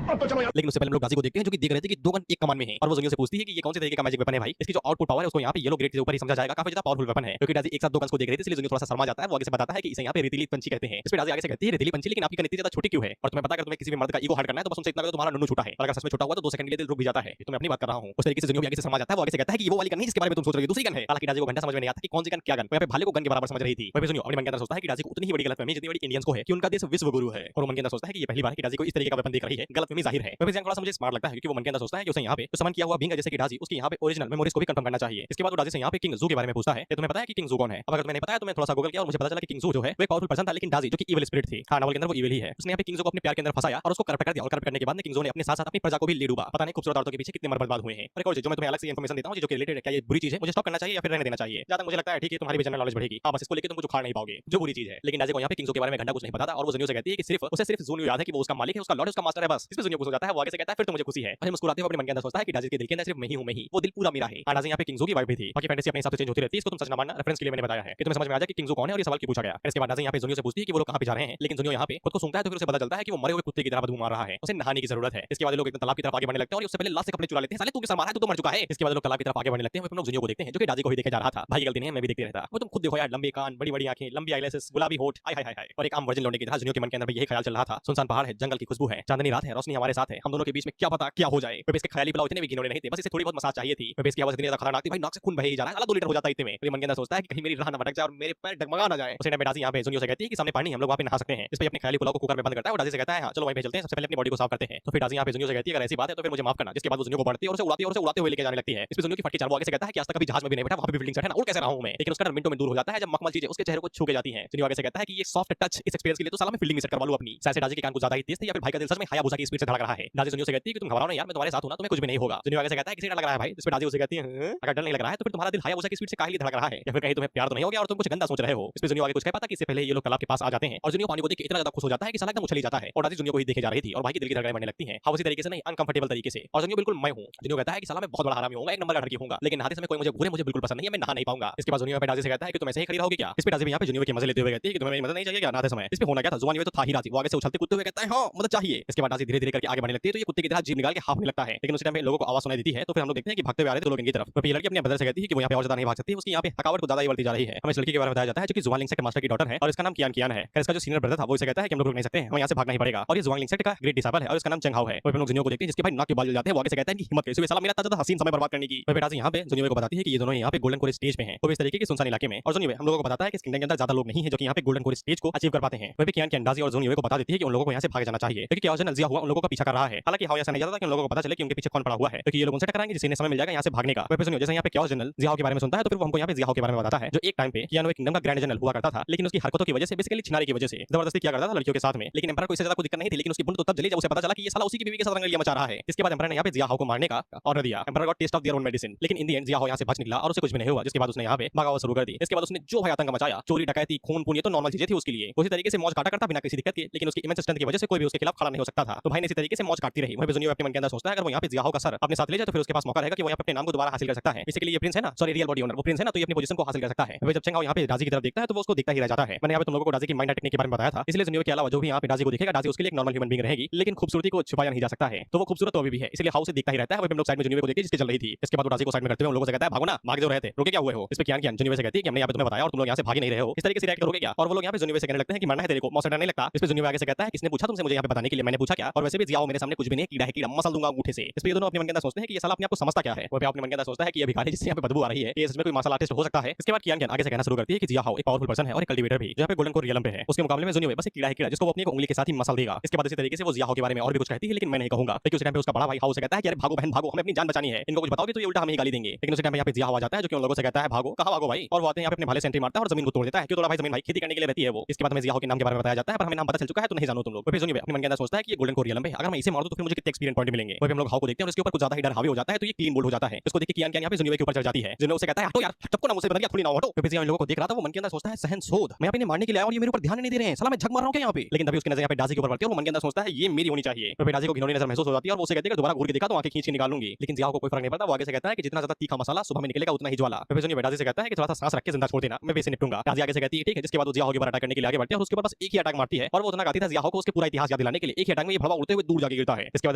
अब तो चलो यार। लेकिन उससे पहले हम लोग डाजी को देखते हैं जो कि देख रहे थे कि दो गन एक कमान में है और वो जुनियो से पूछती है कि ये कौन से तरीके का मैजिक वेपन है भाई। इसकी जो आउटपुट पावर है उसको यहाँ पे येलो ग्रेड के ऊपर ही समझा जाएगा, काफी ज्यादा पावरफुल वेपन है। क्योंकि डाजी एक साथ दो गन्स को देख रहे थे इसलिए जुनियो थोड़ा सा शर्मा जाता है। वो आगे से बताता है कि इसे यहाँ पे रेतीली पंछी कहते हैं। इस पे डाजी आगे से कहती है रेतीली पंछी, लेकिन आपकी गन इतनी ज्यादा छोटी क्यों है? और तुम्हें पता है अगर तुम्हें किसी भी मर्द का ईगो हर्ट करना है तो बस उनसे इतना करो तुम्हारा नन्नू छोटा है, और अगर सच में छोटा हुआ तो 2 सेकंड के लिए दिल रुक भी जाता है। तो मैं अपनी बात कर रहा हूँ। उस तरीके से जुनियो भी आगे से शर्मा जाता है। वो आगे से कहता है कि वो वाली गन नहीं जिसके बारे में तुम सोच रहे हो, दूसरी गन है। हालांकि डाजी को घंटा समझ में नहीं आता कि कौन सी गन क्या गन, वो यहाँ पे भाले को गन के बराबर समझ रही थी। वही जुनियो अपने मन के अंदर सोचता है कि डाजी को उतनी ही बड़ी गलतफहमी जितनी बड़ी इंडियंस को है कि उनका देश विश्व गुरु है। और मन के अंदर सोचता है कि ये पहली बार है कि डाजी को इस तरीके का वेपन देख रही है, गलतफहमी जाहिर है। वही थोड़ा सा मुझे स्मार्ट लगता है क्योंकि वो मन के अंदर सोचता है कि उसे यहाँ पे तो समन किया हुआ बींग जैसे कि डाजी उसकी यहाँ पे ओरिजिनल मेमोरीज को भी कंफर्म करना चाहिए। इसके बाद वो डाजी से यहाँ पे किंग जू के बारे में पूछता है कि तुम्हें पता है कि किंग जू कौन है? अब अगर तुम्हें नहीं पता है तो मैं थोड़ा सा गूगल किया और मुझे पता चला कि किंग जू जो है वो एक पावरफुल पर्सन था, लेकिन डाजी जो कि इविल स्पिरिट थी। हाँ, नॉवल के अंदर वो इविल ही है। उसने यहाँ पे किंग जू को अपने प्यार के अंदर फंसाया और उसको करप्ट कर दिया और करप्ट करने के बाद किंग जू ने अपने साथ साथ अपनी प्रजा को भी ले डूबा। पता नहीं खूबसूरत औरतों के पीछे कितने मर बर्बाद हुए हैं। और एक और जो मैं तुम्हें अलग से इंफॉर्मेशन देता हूँ जो कि रिलेटेड है, क्या ये बुरी चीज है, मुझे स्टॉप करना चाहिए या फिर रहने देना चाहिए? ज्यादा मुझे लगता है ठीक है तुम्हारी भी जनरल नॉलेज बढ़ेगी। हाँ, बस इसको लेके तुम कुछ उखाड़ नहीं पाओगे जो बुरी चीज है। लेकिन डाजी को यहाँ पे किंग जू के बारे में घंटा कुछ नहीं पता था और वो जुनियो से कहती है कि सिर्फ जूनियो याद है कि वो उसका मालिक है, उसका लॉर्ड, उसका मास्टर है। बस इस पे जुनियो खुश हो जाता है, वो आगे से कहता है फिर तो मुझे खुशी है। और मुस्कुराते हुए अपने मन के अंदर सोचता है कि डाजी के दिल के अंदर सिर्फ मैं ही हूं, मैं ही, वो दिल पूरा मेरा है। डाजी यहाँ पे किंगजो की वाइफ भी थी। बाकी फैंटेसी अपने हिसाब से चेंज होती रहती है, इसको तुम सच ना मानना, रेफरेंस के लिए मैंने बताया है कि तुम्हें समझ में आ जाए कि किंगजो कौन है और ये सवाल क्यों पूछा गया। इसके बाद डाजी यहाँ पे जुनियो से पूछती है कि वो लोग कहां पे जा रहे हैं, लेकिन जुनियो यहाँ पे खुद को सूंघता है तो फिर उसे पता चलता है कि वो मरे हुए कुत्ते की तरह बदबू मार रहा है, उसे नहाने की जरूरत है। इसके बाद लोग एकदम तालाब की तरफ आगे बढ़ने लगते हैं और उससे पहले लास्ट से कपड़े चुरा लेते हैं, साले तू किस मारा है, तू तो मर चुका है। इसके बाद लोग तालाब की तरफ आगे बढ़ने लगते हैं, हम लोग जुनियो को देखते हैं जो कि डाजी को ही देखे जा रहा था। भाई की गलती नहीं है, मैं भी देखते रहता। वो तुम खुद देखो यार, लंबे कान, बड़ी बड़ी आंखें, लंबी आईलैशेस, गुलाबी होठ, हाय हाय हाय। और एक आम वर्जिन लौंडे की तरह जुनियो के मन के अंदर भी यही ख्याल चल रहा था। सुनसान पहाड़ है, जंगल की खुशबू है, चांदनी रात है, रोशनी हमारे साथ है, हम दोनों के बीच में क्या पता क्या हो जाए। इसके ख्याली पुलाव इतने भी घिनौने नहीं थे, बस इसे थोड़ी बहुत मसाज चाहिए थी। इसकी आवाज इतनी ज्यादा खतरनाक थी, भाई नाक से खून बह ही जा रहा है, साला 2 लीटर हो जाता है इतने में। तो ये मन के अंदर सोचता है कि कहीं मेरी राह ना भटक जाए और मेरे पैर डगमगा ना जाए। उसे टाइम पे डाजी यहाँ पे जुनियो से कहती है कि सामने पानी, हम लोग वहां पे नहा सकते हैं। इस पे अपने ख्याली पुलाव को कुकर में बंद करता है और डाजी से कहता है हां चलो वहीं पे चलते हैं, सबसे पहले अपनी बॉडी को साफ करते हैं। तो फिर डाजी यहाँ पे जुनियो से कहती है अगर ऐसी बात है तो फिर मुझे माफ करना। जिसके बाद वो जुनियो को पड़ती है और उसे उड़ाते हुए लेके जाने लगती है। इस पे जुनियो की फटकी चार वो आगे से कहता है कि आज तक कभी जहाज में भी नहीं बैठा, वहां पे बिल्डिंग सेट है ना, उड़ कैसे रहा हूं मैं। लेकिन उसका डर मिनटों में दूर हो जाता है जब मखमल चीजें उसके चेहरे को छू के जाती हैं। जुनियो आगे से कहता है कि ये सॉफ्ट टच इस एक्सपीरियंस के लिए तो साला मैं फील्डिंग सेट करवा लूं अपनी। शायद से डाजी के कान को ज्यादा ही तेज थे या फिर भाई का दिल सच में हायाबुसा की स्पीड से धड़क रहा है। डाजी जुनियो से कहती है कि तुम घबराओ ना यार, मैं तुम्हारे साथ हूं ना, तुम्हें कुछ भी नहीं होगा। जुनियो आगे से कहता है किसी डर लग रहा है भाई। इस पे डाजी उसे कहती है अगर डर नहीं लग रहा है तो फिर तुम्हारा दिल हायाबुसा की स्पीड से काहे लिए धड़क रहा है, या फिर कहीं तुम्हें प्यार तो नहीं हो गया और तुम कुछ गंदा सोच रहे हो। इस पे जुनियो आगे कुछ कह पाता कि इससे पहले ये लोग तालाब के पास आ जाते हैं और जुनियो पानी को देख के इतना ज्यादा खुश हो जाता है कि साला एकदम उछल ही जाता है। और डाजी जुनियो को ही देखे जा रही थी और भाई की दिल की धड़कनें बढ़ने लगती हैं। हाँ उसी तरीके से नहीं, अनकंफर्टेबल तरीके से। और जुनियो बिल्कुल मैं हूं। जुनियो कहता है कि साला मैं बहुत बड़ा हरामी हूं, एक नंबर का लड़की हूंगा, लेकिन नहाते समय कोई मुझे घूरे मुझे बिल्कुल पसंद नहीं है, मैं नहा नहीं पाऊंगा। इसके बाद जुनियो पे डाजी से कहता है कि तुम ऐसे ही खड़ी रहोगी क्या। इस पे डाजी भी यहाँ पे जुनियो के मजे लेते हुए कहती है कि तुम्हें मेरी मदद नहीं चाहिए क्या नहाते समय। इस पे होना क्या था, जुबान ये तो था ही राजी, वो आगे से उछलते कूदते हुए कहता है हां मदद चाहिए। इसके बाद डाजी धीरे धीरे करके आगे बढ़ने लगती है तो ये कुत्ते की तरह जीभ निकाल के हाफने लगता है, लेकिन उस टाइम पे लोगों को आवाज सुनाई देती है। तो फिर हम लोग देखते हैं कि भागते हुए आ रहे थे लोग इनकी तरफ। तो ये लड़की अपने ब्रदर से कहती है कि वो यहाँ पे और ज्यादा नहीं भाग सकती, उसकी यहाँ पे थकावट को ज्यादा ही बढ़ती जा रही है। हमें इस लड़की के बारे में बताया जाता है जो कि जुआन लिंग सेक्ट मास्टर की डॉटर है और इसका नाम कियान कियान है। इसका जो सीनियर ब्रदर था वो इसे कहता है कि हम लोग रुक नहीं सकते हैं, हमें यहाँ से भागना ही पड़ेगा। और ये जुआन लिंग सेक्ट का ग्रेट डिसाइपल है और इसका नाम चंग हाओ है। और हम लोग जुनियो को देखते हैं जिसके भाई नाक के बाल जल जाते हैं, वो आगे से कहता है कि हिम्मत कैसे हुई साला मेरा इतना हसीन समय बर्बाद करने की। वह बेटा यहाँ पे जुनियो को बताती है कि ये दोनों यहाँ पे गोल्डन कोर स्टेज पे हैं, वो इस तरीके के सुनसान इलाके में। और जुनियो हम लोगों को बताता है कि इस किंगडम के अंदर ज्यादा लोग नहीं है जो कि यहाँ पे गोल्डन कोर स्टेज को अचीव कर पाते हैं। वह भी कियान कियान डाजी और जुनियो को बता देती है कि उन लोगों को यहाँ से भाग जाना चाहिए क्योंकि क्या जिया हुआ उन लोगों का पीछा कर रहा है। हालांकि हाओ ऐसा नहीं चाहता कि उन लोगों को पता चले कि उनके पीछे कौन पड़ा हुआ है, क्योंकि ये लोग उनसे टकराएंगे जिससे इन्हें समय मिल जाएगा यहाँ से भागने का। वह सुनियो जैसे यहाँ पे क्या जनरल जियाओ के बारे में सुनता है तो फिर वो हमको यहाँ पे जियाओ के बारे में बताता है जो एक टाइम पे कियानो किंगडम का ग्रैंड जनरल हुआ करता था, लेकिन उसकी हरकतों की वजह से बेसिकली छिनारी की वजह से जबरदस्ती किया करता था लड़कियों के साथ में। लेकिन एम्पायर को इससे ज्यादा कोई दिक्कत नहीं थी, लेकिन उसकी बुंड तो तब जली जब उसे पता चला कि ये साला उसी की बीवी के साथ रंगलिया मचा रहा है। इसके बाद एम्पायर ने यहाँ पे जियाओ को मारने का ऑर्डर दिया। Empire got taste of their own medicine, लेकिन इन द एंड जियाओ यहाँ से बच निकला और उसे कुछ भी नहीं हुआ। जिसके बाद उसने यहाँ पे भागावा शुरू कर दी। इसके बाद उसने जो भाई आतंक मचाया, चोरी डकैती खून पुन, ये तो नॉर्मल चीजें थी उसके लिए। उसी तरीके से मौज काटा करता बिना किसी दिक्कत के, लेकिन उसकी इमेंस स्ट्रेंथ की वजह से कोई भी उसके खिलाफ खड़ा नहीं हो सकता था। तो भाई ने इसी तरीके से मौज काटती रही। वही जुनियो अपने मन के अंदर सोचता है अगर वो यहाँ पे जियाओ का सर अपने साथ ले जाए तो फिर उसके पास मौका रहेगा कि वो यहाँ पे अपने नाम को दोबारा हासिल कर सकता है। इसके लिए ये प्रिंस है ना, सॉरी रियल बॉडी ओनर, वो प्रिंस है ना, तो ये अपनी पोजीशन को हासिल कर सकता है। वह जब चंग हाओ यहाँ पे डाजी की तरफ देखता है तो वो उसको देखता ही रह जाता है। मैंने यहाँ पे तुम लोगों को डाजी की माइंड टेक्निक के बारे में बताया था, इसलिए जुनियो के अलावा जो भी यहाँ पे डाजी को देखेगा डाजी उसके लिए एक नॉर्मल ह्यूमन बीइंग रहेगी, लेकिन खूबसूरती को छुपाया नहीं जा सकता है। तो वो खूबसूरत तो अभी भी है, इसलिए हाउ से देखता ही रहता है। वही हम लोग साइड में जुनियो को देखते जिसके चल रही थी। इसके बाद वो डाजी को साइड में करते हुए उन लोगों से कहता है भागो ना, भाग जो रहे थे, रुके क्या हुए हो। इस पे कियान कियान जुनियो से कहती है कि हमने यहाँ पे तुम्हें बताया और तुम लोग यहाँ से भाग नहीं रहे हो, इस तरीके से रिएक्ट करोगे क्या। और वो लोग यहाँ पे जुनियो से कहने लगते हैं कि मरना है तेरे को, मौसम डर नहीं लगता। इस पे जुनियो आगे से कहता है किसने पूछा तुमसे मुझे यहाँ पे बताने के लिए, मैंने पूछा क्या। और वैसे भी जियाओ मेरे सामने कुछ भी नहीं, कीड़ा है कीड़ा, मसल दूंगा अंगूठे से। इस पे ये दोनों अपने मन के अंदर सोचते हैं कि ये साला अपने आप को समझता क्या है। वो अपने मन के अंदर सोचता है कि ये भिखारी जिससे यहाँ पे बदबू आ रही है ये इसमें कोई मार्शल आर्टिस्ट हो सकता है। इसके बाद कियान कियान आगे से कहना शुरू करती है कि जिया हाओ एक पावरफुल पर्सन है और एक कल्टीवेटर भी, जहाँ पे गोल्डन कोर रियलम पे है। उसके मुकाबले में जुनियो बस एक कीड़ा है कीड़ा जिसको वो अपनी उंगली के साथ ही मसल देगा। इसके बाद इसी तरीके से वो जिया हाओ के बारे में और भी कुछ कहती है, लेकिन मैं नहीं कहूंगा क्योंकि उस टाइम पे उसका बड़ा भाई हाओ से कहता है कि अरे भागो बहन भागो, हमें अपनी जान बचानी है, इनको कुछ बताओगे तो ये उल्टा हमें ही गाली देंगे। लेकिन उस टाइम पे यहाँ पे जिया हाओ आ जाता है जो कि उन लोगों से कहता है भागो, कहां भागो भाई। और वो आते हैं यहाँ पे अपने भाले से एंट्री मारता है और जमीन को तोड़ देता है। क्यों तोड़ा भाई, जमीन भाई खेती करने के लिए रहती है वो। इसके बाद हमें जिया हाओ के नाम के बारे में बताया जाता है पर हमें नाम पता चल चुका है तो नहीं जानो तुम लोग। फिर जुनियो अपने मन के अंदर सोचता है कि ये गोल्डन कोर रियलम पे अगर मैं इसे मार दूं तो फिर मुझे कितने एक्सपीरियंस पॉइंट मिलेंगे। वही हम लोग हाओ को देखते हैं और इसके ऊपर कुछ ज्यादा ही डर हावी हो जाता है तो ये क्लीन बोल्ड हो जाता है। इसको देख के कियान कियान यहाँ पे जुनियो के ऊपर चढ़ जाती है। जुनियो उसे कहता है हटो यार, सबको ना मुझसे बदल गया, थोड़ी ना हटो। फिर जिया इन लोगों को देख रहा था, वो मन के अंदर सोचता है सहन सोध, मैं अपने मारने के लिए आया और ये मेरे ऊपर ध्यान नहीं दे रहे हैं, साला मैं झक मार रहा हूं क्या यहाँ पे। लेकिन तभी उसकी नजर यहाँ पे डाजी के ऊपर पड़ती है और वो मन के अंदर सोचता है ये मेरी होनी चाहिए। फिर डाजी को घिनौनी नजर महसूस हो जाती है और वो उसे कहती है कि दोबारा घूर के देखा तो आंखें खींच के निकालूंगी। लेकिन जिया को कोई फर्क नहीं पड़ता, वो आगे से कहता है कि जितना ज्यादा तीखा मसाला सुबह में निकलेगा उतना ही ज्वाला। फिर जुनियो डाजी से कहता है कि थोड़ा सा सांस रख के जिंदा छोड़ देना, मैं वैसे निपटूंगा। डाजी आगे से कहती है ठीक है। जिसके बाद वो जिया के ऊपर अटैक करने के लिए आगे बढ़ती है और उसके ऊपर बस एक ही अटैक मारती है और वो उतना गाती था जिया को उसके पूरा इतिहास याद दिलाने के लिए। एक ही अटैक में ये भड़वा उड़ते हुए दूर जाके गिरता है। इसके बाद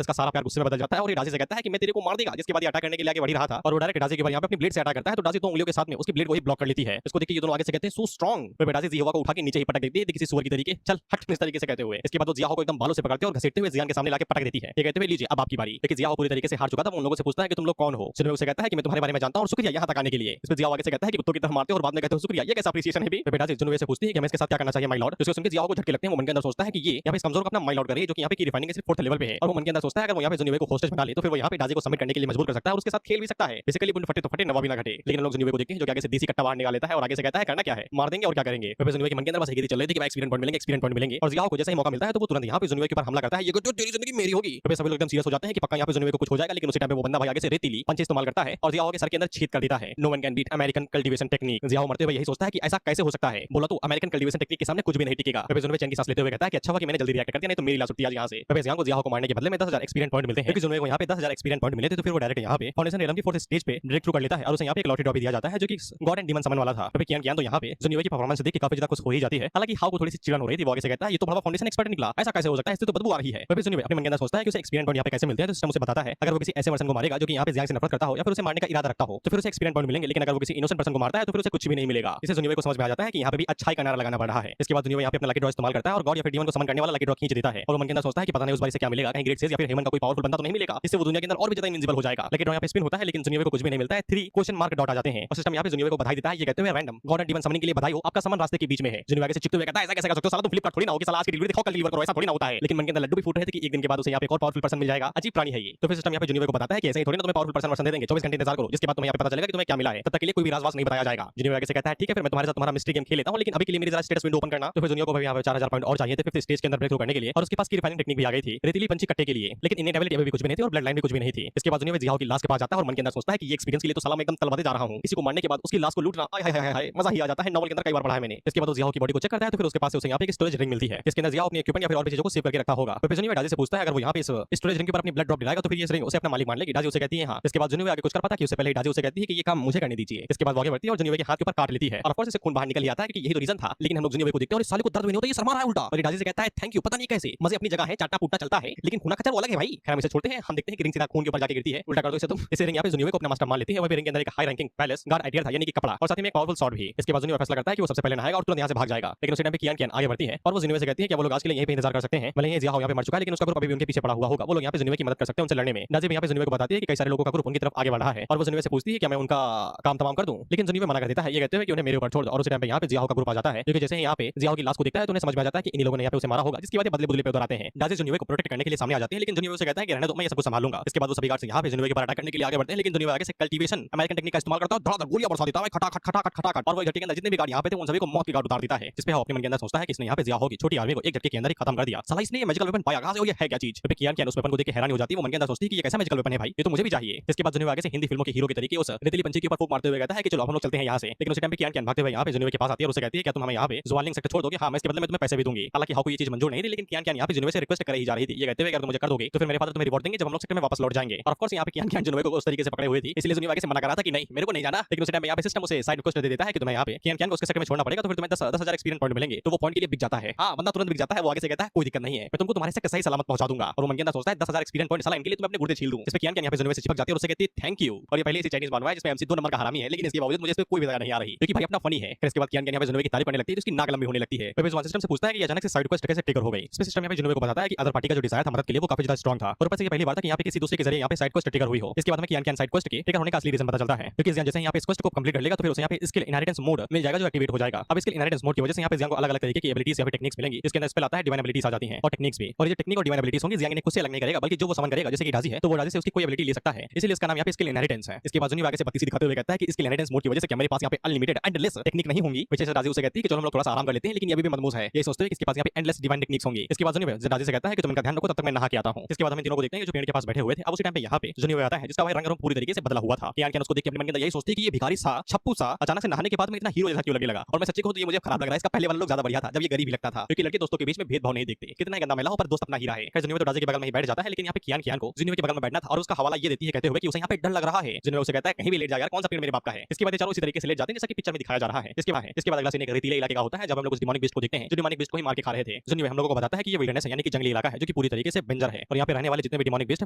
इसका सारा प्यार गुस्से में बदल जाता है और ये डाजी से कहता है कि मैं तेरे को मार देगा। जिसके बाद ये अटैक करने के लिए आगे बढ़ रहा था और वो डायरेक्ट डाजी के ऊपर यहाँ पे अपनी ब्लेड से अटैक करता है तो डाजी 2 उंगलियों के साथ में उसकी ब्लेड को ही ब्लॉक कर लेती है। इसको देख के ये दोनों आगे से कहते हैं सो स्ट्रांग। फिर डाजी जिया को उठा के नीचे ही पटक देती है किसी सुअर की तरीके, चल हट, इस तरीके से कहते हुए। इसके बाद वो जिया को एकदम बालों से पकड़ते और घसीटते हुए जियान के सामने लाके पटक देती है। ये कहते हुए लीजिए अब आपकी बारी। लेकिन जिया पूरी तरीके से हार चुका था। वो उन लोगों से पूछता है कि तुम लोग कौन हो। जुनियो उसे कहता है कि मैं तुम्हारे बारे में जानता हूं और शुक्रिया यहाँ तक आने के लिए। इस पे जिया आगे से कहता है कि कुत्तों की तरह मारते हो और बाद में कहते हो शुक्रिया, ये कैसा एप्रिसिएशन है भी। फिर डाजी जुनियो से पूछती है कि हमें इसके साथ क्या करना चाहिए माय लॉर्ड। इसको सुन के जिया को झटके लगते हैं। वो मन के अंदर सोचता है कि ये यहाँ पे इस कमजोर को अपना माय लॉर्ड कर रही है जो कि यहाँ पे की रिफाइनिंग सिर्फ 4th लेवल पे है और वो मन के अंदर सोचता है अगर वो यहाँ पे जुनियो को होस्टेज बना ले तो फिर वो यहाँ पे डाजी को सबमिट करने के लिए मजबूर कर सकता है और उसके साथ खेल भी सकता है। बेसिकली बुंड फटे तो फटे नवा भी ना घटे। लेकिन लोग जुनियो को देखते हैं जो कि आगे से देसी कट्टा बाहर निकाल लेता है और आगे से कहता है करना क्या है, मार देंगे और क्या करेंगे। फिर जुनियो के मन के अंदर बस एक ही चल रही थी कि एक्सपीरियंस पॉइंट मिलेंगे, एक्सपीरियंस पॉइंट मिलेंगे। और जिया को जैसे ही मौका मिलता है तो वो तुरंत यहाँ पे जुनियो के ऊपर हमला करता है। ये तो तेरी जिंदगी मेरी होगी। फिर सभी लोग एकदम सीरियस हो जाते हैं कि पक्का यहाँ पे जुनियो को कुछ हो जाएगा। लेकिन उसी टाइम पे वो बंदा भाई आगे से रेतीली पंच इस्तेमाल करता है और जिया के सर के अंदर छेद कर देता है। No one can beat American cultivation technique. जिया मरते हुए यही सोचता है कि ऐसा कैसे हो सकता है। बोला तो अमेरिकन कल्टीवेशन टेक्निक के सामने कुछ भी नहीं टिकेगा। फिर जुनियो चैन की सांस लेते हुए कहता है कि अच्छा हुआ कि मैंने जल्दी रिएक्ट कर दिया, नहीं तो मेरी लाश उठती आज यहाँ से। फिर जिया वो जियाहो को मारने के बदले में 10,000 एक्सपीरियंस पॉइंट मिलते हैं, क्योंकि जुनवे को यहाँ पे 10,000 एक्सपीरियंस पॉइंट मिले थे, तो फिर वो डायरेक्ट यहाँ पे फाउंडेशन रियलम की 4th स्टेज पे डायरेक्ट थ्रू कर लेता है और उसे यहाँ पे एक लॉटरी ड्रॉ भी दिया जाता है जो कि गॉड एंड डीमन समन वाला था। तो कियान तो यहाँ पे जुनवे की परफॉर्मेंस देख के काफी ज्यादा खुश हो ही जाती है। हालांकि हाउ को थोड़ी सी चिड़न हो रही थी, वो आगे से कहता है ये तो बड़ा फाउंडेशन एक्सपर्ट निकला, ऐसा कैसे हो सकता है, इससे तो बदबू आ रही है। फिर जुनवे अपने मन के अंदर सोचता है कि उसे एक्सपीरियंस पॉइंट यहाँ पे कैसे मिलते हैं, तो सिस्टम उसे बताता है अगर वो किसी ऐसे पर्सन को मारेगा जो कि यहाँ पे जियांग से नफरत करता हो या फिर उसे मारने का इरादा रखता हो तो फिर उसे एक्सपीरियंस पॉइंट मिलेंगे, लेकिन अगर वो किसी इनोसेंट पर्सन को मारता है तो फिर उसे कुछ भी नहीं मिलेगा। इससे जुनवे को समझ में आ जाता है कि यहाँ पे भी अच्छा ही का नारा लगाना पड़ रहा है। इसके बाद जुनवे यहाँ पे अपना लकी ड्रॉ इस्तेमाल करता है और गॉड या फिर डीमन को समन करने वाला लकी ड्रॉ खींच देता है और वो मन के अंदर सोचता है कि पता नहीं उस बार से क्या मिलेगा, कहीं ग्रेट सेज या फिर हेमन का कोई पावरफुल बंदा तो नहीं मिलेगा जिससे वो दुनिया के अंदर और भी ज्यादा इनविजिबल हो जाएगा। लकी ड्रॉ यहाँ पे स्पिन होता है लेकिन जुनवे को कुछ भी नहीं मिलता है। 3 क्वेश्चन मार्क डॉट आ जाते हैं और सिस्टम यहाँ पे जुनवे को बधाई देता है, ये कहते हुए random God and demon summoning के लिए बधाई हो, आपका समन रास्ते के बीच में है। जुनवे आगे से चिपते हुए कहता है ऐसा कैसे कर सकते हो, साला तुम फ्लिपकार्ट थोड़ी ना हो कि साला आज की डिलीवरी दिखाओ कल डिलीवर करो, ऐसा थोड़ी ना होता है। लेकिन मन के अंदर लड्डू भी फूट रहे थे कि एक दिन के बाद उसे यहाँ पे एक और पावरफुल पर्सन मिल जाएगा, अजीब प्राणी है ये। तो फिर सिस्टम यहाँ पे जुनवे को बताता है कि ऐसे ही थोड़ी ना तुम्हें पावरफुल पर्सन वर्सन दे देंगे, 24 घंटे इंतजार करो जिसके बाद तुम्हें यहाँ पे पता चलेगा कि तुम्हें क्या मिला है, तब तक के लिए कोई भी राज नहीं बताया जाएगा। जुनवे आगे से कहता है ठीक है फिर मैं तुम्हारे साथ तुम्हारा मिस्ट्री गेम खेल लेता हूं, लेकिन अभी के लिए मेरी जरा स्टेटस विंडो ओपन करना। तो फिर जुनवे को भी यहाँ पे 4000 पॉइंट और चाहिए थे 5th स्टेज के अंदर ब्रेक थ्रू करने के लिए और उसके पास की रिफाइनिंग टेक्निक भी आ गई थी रेतीली पंछी कट्टे के लिए, लेकिन इन्हें एबिलिटी अभी भी कुछ भी नहीं थी और ब्लड लाइन भी कुछ भी नहीं थी। इसके बाद जुनवे जियाहो की लाश के पास जाता है और मन के अंदर सोचता है कि ये एक्सपीरियंस के लिए तो साला मैं एकदम तलवाते जा रहा हूं, किसी को मारने के बाद उसकी लाश को लूटना आय हाय हाय हाय मजा ही आ जाता है, नॉवल के अंदर कई बार पढ़ा है मैंने। इसके बाद वो जियाहो की बॉडी को चेक करता है तो फिर उसके पास से उसे यहाँ पे एक स्टोरेज रिंग मिलती है, इसके अंदर जियाहो अपने इक्विपमेंट या फिर और भी चीजों को सेव करके रखा होगा। फिर जुनवे डाजी से पूछता है अगर वो यहाँ पे इस स्टोरेज रिंग के ऊपर अपनी ब्लड ड्रॉप दिलाएगा तो फिर ये रिंग उसे अपना मालिक मान लेगी। डाजी उसे कहती है हां। इसके बाद जुनवे आगे कुछ कर पाता कि उससे पहले डाजी उसे कहती है कि ये काम मुझे करने दीजिए। इसके बाद वो आगे बढ़ती है और जुनवे के हाथ के ऊपर काट लेती है और ऑफ कोर्स इससे खून बाहर निकल आता है कि यही तो रीजन था, लेकिन हम लोग जुनवे को देखते हैं और इस साले को दर्द भी नहीं होता, ये शर्मा रहा है उल्टा। और डाजी से कहता है थैंक यू, पता नहीं कैसे मजे अपनी जगह है, चाटा पुट्टा चलता है लेकिन खूना खचर वो अलग है भाई। खैर हम इसे छोड़ते हैं, हम देखते हैं कि रिंग सीधा खून के ऊपर जाके गिरती है। उल्टा कर दो इसे तुम। इसे रिंग यहाँ पे जुनवे को अपना मास्टर मान लेती है। वह रिंग के अंदर एक high ranking palace guard ideal था यानी कि कपड़ा और साथ ही में एक पावरफुल शॉट भी। इसके बाद जुनवे फैसला करता है कि वो सबसे पहले नहाएगा और तुरंत यहाँ से भाग जाएगा, लेकिन उसी टाइम पे कियान आगे बढ़ती है और वो जुनवे से कहती है कि वो लोग आज के लिए यहीं पे इंतजार कर सकते हैं, भले ही जियाहो यहाँ पे मर चुका है लेकिन उसका ग्रुप अभी भी उनके पीछे पड़ा हुआ होगा, वो लोग यहाँ पे जुनवे की मदद कर सकते हैं उनसे लड़ने में। डाजी भी यहाँ पे जुनवे को बताती है कि कई सारे लोगों का ग्रुप उनकी तरफ आगे बढ़ रहा है और वो जुनवे से पूछती है कि मैं उनका काम तमाम कर दूं, लेकिन जुनवे मना कर देता है, ये कहते हुए कि उन्हें मेरे ऊपर छोड़ दो। और उसी टाइम पे यहाँ पे जियाहो का ग्रुप आ जाता है क्योंकि जैसे ही यहाँ पे जियाहो की लाश को देखता है तो उन्हें समझ में आ जाता है कि इन्हीं लोगों ने यहाँ पे उसे मारा होगा, जिसकी वजह बदले बदले पे उधर आते हैं। डाजी जुनवे को प्रोटेक्ट करने के लिए सामने आ जाते हैं लेकिन जुनवे उसे कहता है कि रहने दो मैं ये सब कुछ संभाल लूंगा। इसके बाद वो सभी गार्ड यहाँ पे जुनवे के ऊपर अटैक करने के लिए आगे बढ़ते हैं लेकिन जुनवे आगे से कल्टीवेशन अमेरिकन टेक्निक का इस्तेमाल करता है, धड़ाधड़ गोलियां बरसा देता है, खटाखट खटाखट खटाखट और वो झटके के अंदर जितने भी गार्ड यहाँ पे थे उन सभी को मौत की गार्ड उतार देता है। जिस पे अपने मन के अंदर सोचता है कि इसने यहाँ पे जियाहो की छोटी आर्मी को एक झटके के अंदर ही खत्म कर दिया, साला इसने ये मैजिकल वेपन पाया कहां से और ये है क्या चीज। फिर कियान उस वेपन को देख के हैरान हो जाती है, वो मन के अंदर सोचती है कि ये कैसा मैजिकल वेपन है भाई, ये तो मुझे भी चाहिए। इसके बाद जुनवे आगे से हिंदी फिल्मों के हीरो के तरीके उस रेतीली पंछी के ऊपर फूंक मारते हुए कहता है कि चलो हम लोग चलते हैं यहाँ से, लेकिन उसी टाइम पे कियान भागते हुए यहाँ पे जुनवे के पास आती है और उसे कहती है कि तुम हमें यहाँ पे जुआलिंग सेक्टर छोड़ दोगे, हाँ मैं इसके बदले में तुम्हें पैसे भी दूंगी। हालांकि हाउ को ये चीज मंजूर नहीं थी लेकिन कियान यहाँ पे जुनवे से रिक्वेस्ट कर ही जा रही थी, ये कहते हुए अगर तुम मुझे कर दोगे तो फिर मेरे फादर तुम्हें रिवॉर्ड देंगे जब हम लोग सेक्टर में वापस लौट जाएंगे। और ऑफ कोर्स यहाँ पे कियान जुनवे को उस तरीके से पकड़े हुए थी, इसलिए जुनवे आगे से मना कर रहा था कि नहीं मेरे को नहीं जाना, लेकिन उसी टाइम यहाँ पे सिस्टम उसे साइड रिक्वेस्ट दे देता है कि तुम्हें यहाँ पे कियान को उसके सेक्टर में छोड़ना पड़ेगा तो फिर तुम्हें 10,000 एक्सपीरियंस पॉइंट मिलेंगे। तो वो पॉइंट के लिए बिक जाता है, हाँ बंदा तुरंत बिक जाता है। वो आगे से कहता है कोई दिक्कत नहीं है, मैं तुमको तुम्हारे सेक्टर सही सलामत पहुंचा दूंगा। और वो मन के अंदर सोचता है 10,000 एक्सपीरियंस पॉइंट साला इनके लिए तुम्हें अपने गुर्दे छील दूं। इस पे कियान यहाँ पे जुनवे से चिपक जाती है और उसे कहती है थैंक यू। और ये पहले से चाइनीज मानवा है जिसमें MC 2 नंबर का हरामी है, लेकिन इसके बावजूद मुझे इस पे कोई भी दया नहीं आ रही क्योंकि भाई अपना फनी है। फिर इसके बाद कियान यहाँ पे जुनवे की तारीफ करने लगती है, उसकी नाक लंबी होने लगती है। फिर सिस्टम से पूछता है कि अचानक से साइड क्वेस्ट कैसे ट्रिगर हो गई। इस पे सिस्टम यहाँ पे जुनवे को बताता है कि अदर पार्टी का जो डिजायर था मदद के लिए वो काफी ज्यादा स्ट्रांग था और ऊपर से ये पहली बार था कि यहाँ पे किसी दूसरे के जरिए यहाँ पे साइड क्वेस्ट ट्रिगर हुई हो। इसके बाद में कियान साइड क्वेस्ट के ट्रिगर होने का असली रीजन पता चलता है क्योंकि जैसे यहाँ पे इस क्वेस्ट को कंप्लीट कर लेगा तो फिर उसे यहाँ पे स्किल इनहेरिटेंस मोड मिल जाएगा जो एक्टिवेट हो जाएगा। अब स्किल इनहेरिटेंस मोड की वजह से यहाँ पे जियांग को अलग अलग तरीके की एबिलिटीज या फिर टेक्निक्स मिलेंगी, इसके अंदर स्पेल आता है डिवाइन एबिलिटीज आ जाती हैं और टेक्निक्स भी। और ये टेक्निक और डिवाइन एबिलिटीज होंगी जियांग ने खुद से अलग नहीं करेगा बल्कि जो वो समन करेगा, जैसे कि डाजी है तो वो डाजी से उसकी कोई एबिलिटी ले सकता है, इसलिए इसका नाम यहाँ पे स्किल इनहेरिटेंस है। इसके बाद जुनवे आगे से पत्ती दिखाते हुए कहता है कि स्किल इनहेरिटेंस मोड की वजह से क्या मेरे पास यहाँ पे अनलिमिटेड एंडलेस टेक्निक नहीं होंगी, वजह से डाजी उसे कहती है कि चलो हम लोग थोड़ा सा आराम कर लेते हैं, लेकिन ये भी मदमूज है, ये सोचते हैं कि इसके पास यहाँ पे एंडलेस डिवाइन टेक्निक्स होंगी। इसके बाद जुनवे डाजी से कहता है कि तुम इनका ध्यान रखो तब तक मैं नहा के आता हूं। इसके बाद हम तीनों को देखते हैं जो पेड़ के पास बैठे हुए थे। अब उसी टाइम पे यहाँ पे जुनवे आता है जिसका भाई रंग पूरी तरीके से बदला हुआ था। कियान उसको देख के अपने मन के अंदर यही सोचती है कि ये भिखारी सा छप्पू सा अचानक से नहाने के बाद में इतना हीरो जैसा क्यों लगने लगा। और मैं सच्ची कहूं तो ये मुझे खराब लग रहा है, इसका पहले वाला लोग ज्यादा बढ़िया था जब ये गरीब ही लगता था, क्योंकि लड़के दोस्तों के बीच में भेदभाव नहीं देखते, कितना गंदा महिला हो पर दोस्त अपना ही रहा है। जुनवे तो डाजी के बगल में ही बैठ जाता है, लेकिन यहाँ पे कियान को जुनवे के बगल में बैठना था और उसका हवाला ये देती है कहते हुए कि उसे यहाँ पे डर लग रहा है। जुनवे उसे कहता है कहीं भी लेट जा यार, कौन सा पेड़ मेरे बाप का है। इसके बाद चारों इसी तरीके से लेट जाते हैं जैसा कि पिक्चर में दिखाया जा रहा है। इसके बाद अगला सीन एक रेतीले इलाके का होता है जब हम लोग उस डिमोनिक बीस्ट को देखते हैं जो डिमोनिक बीस्ट को ही मार के खा रहे थे। जुनवे हम लोगों को बताता है कि ये विल्डरनेस है यानी कि जंगली इलाका है जो कि पूरी तरीके से बंजर है और यहाँ पे रहने वाले जितने भी डिमोनिक बीस्ट है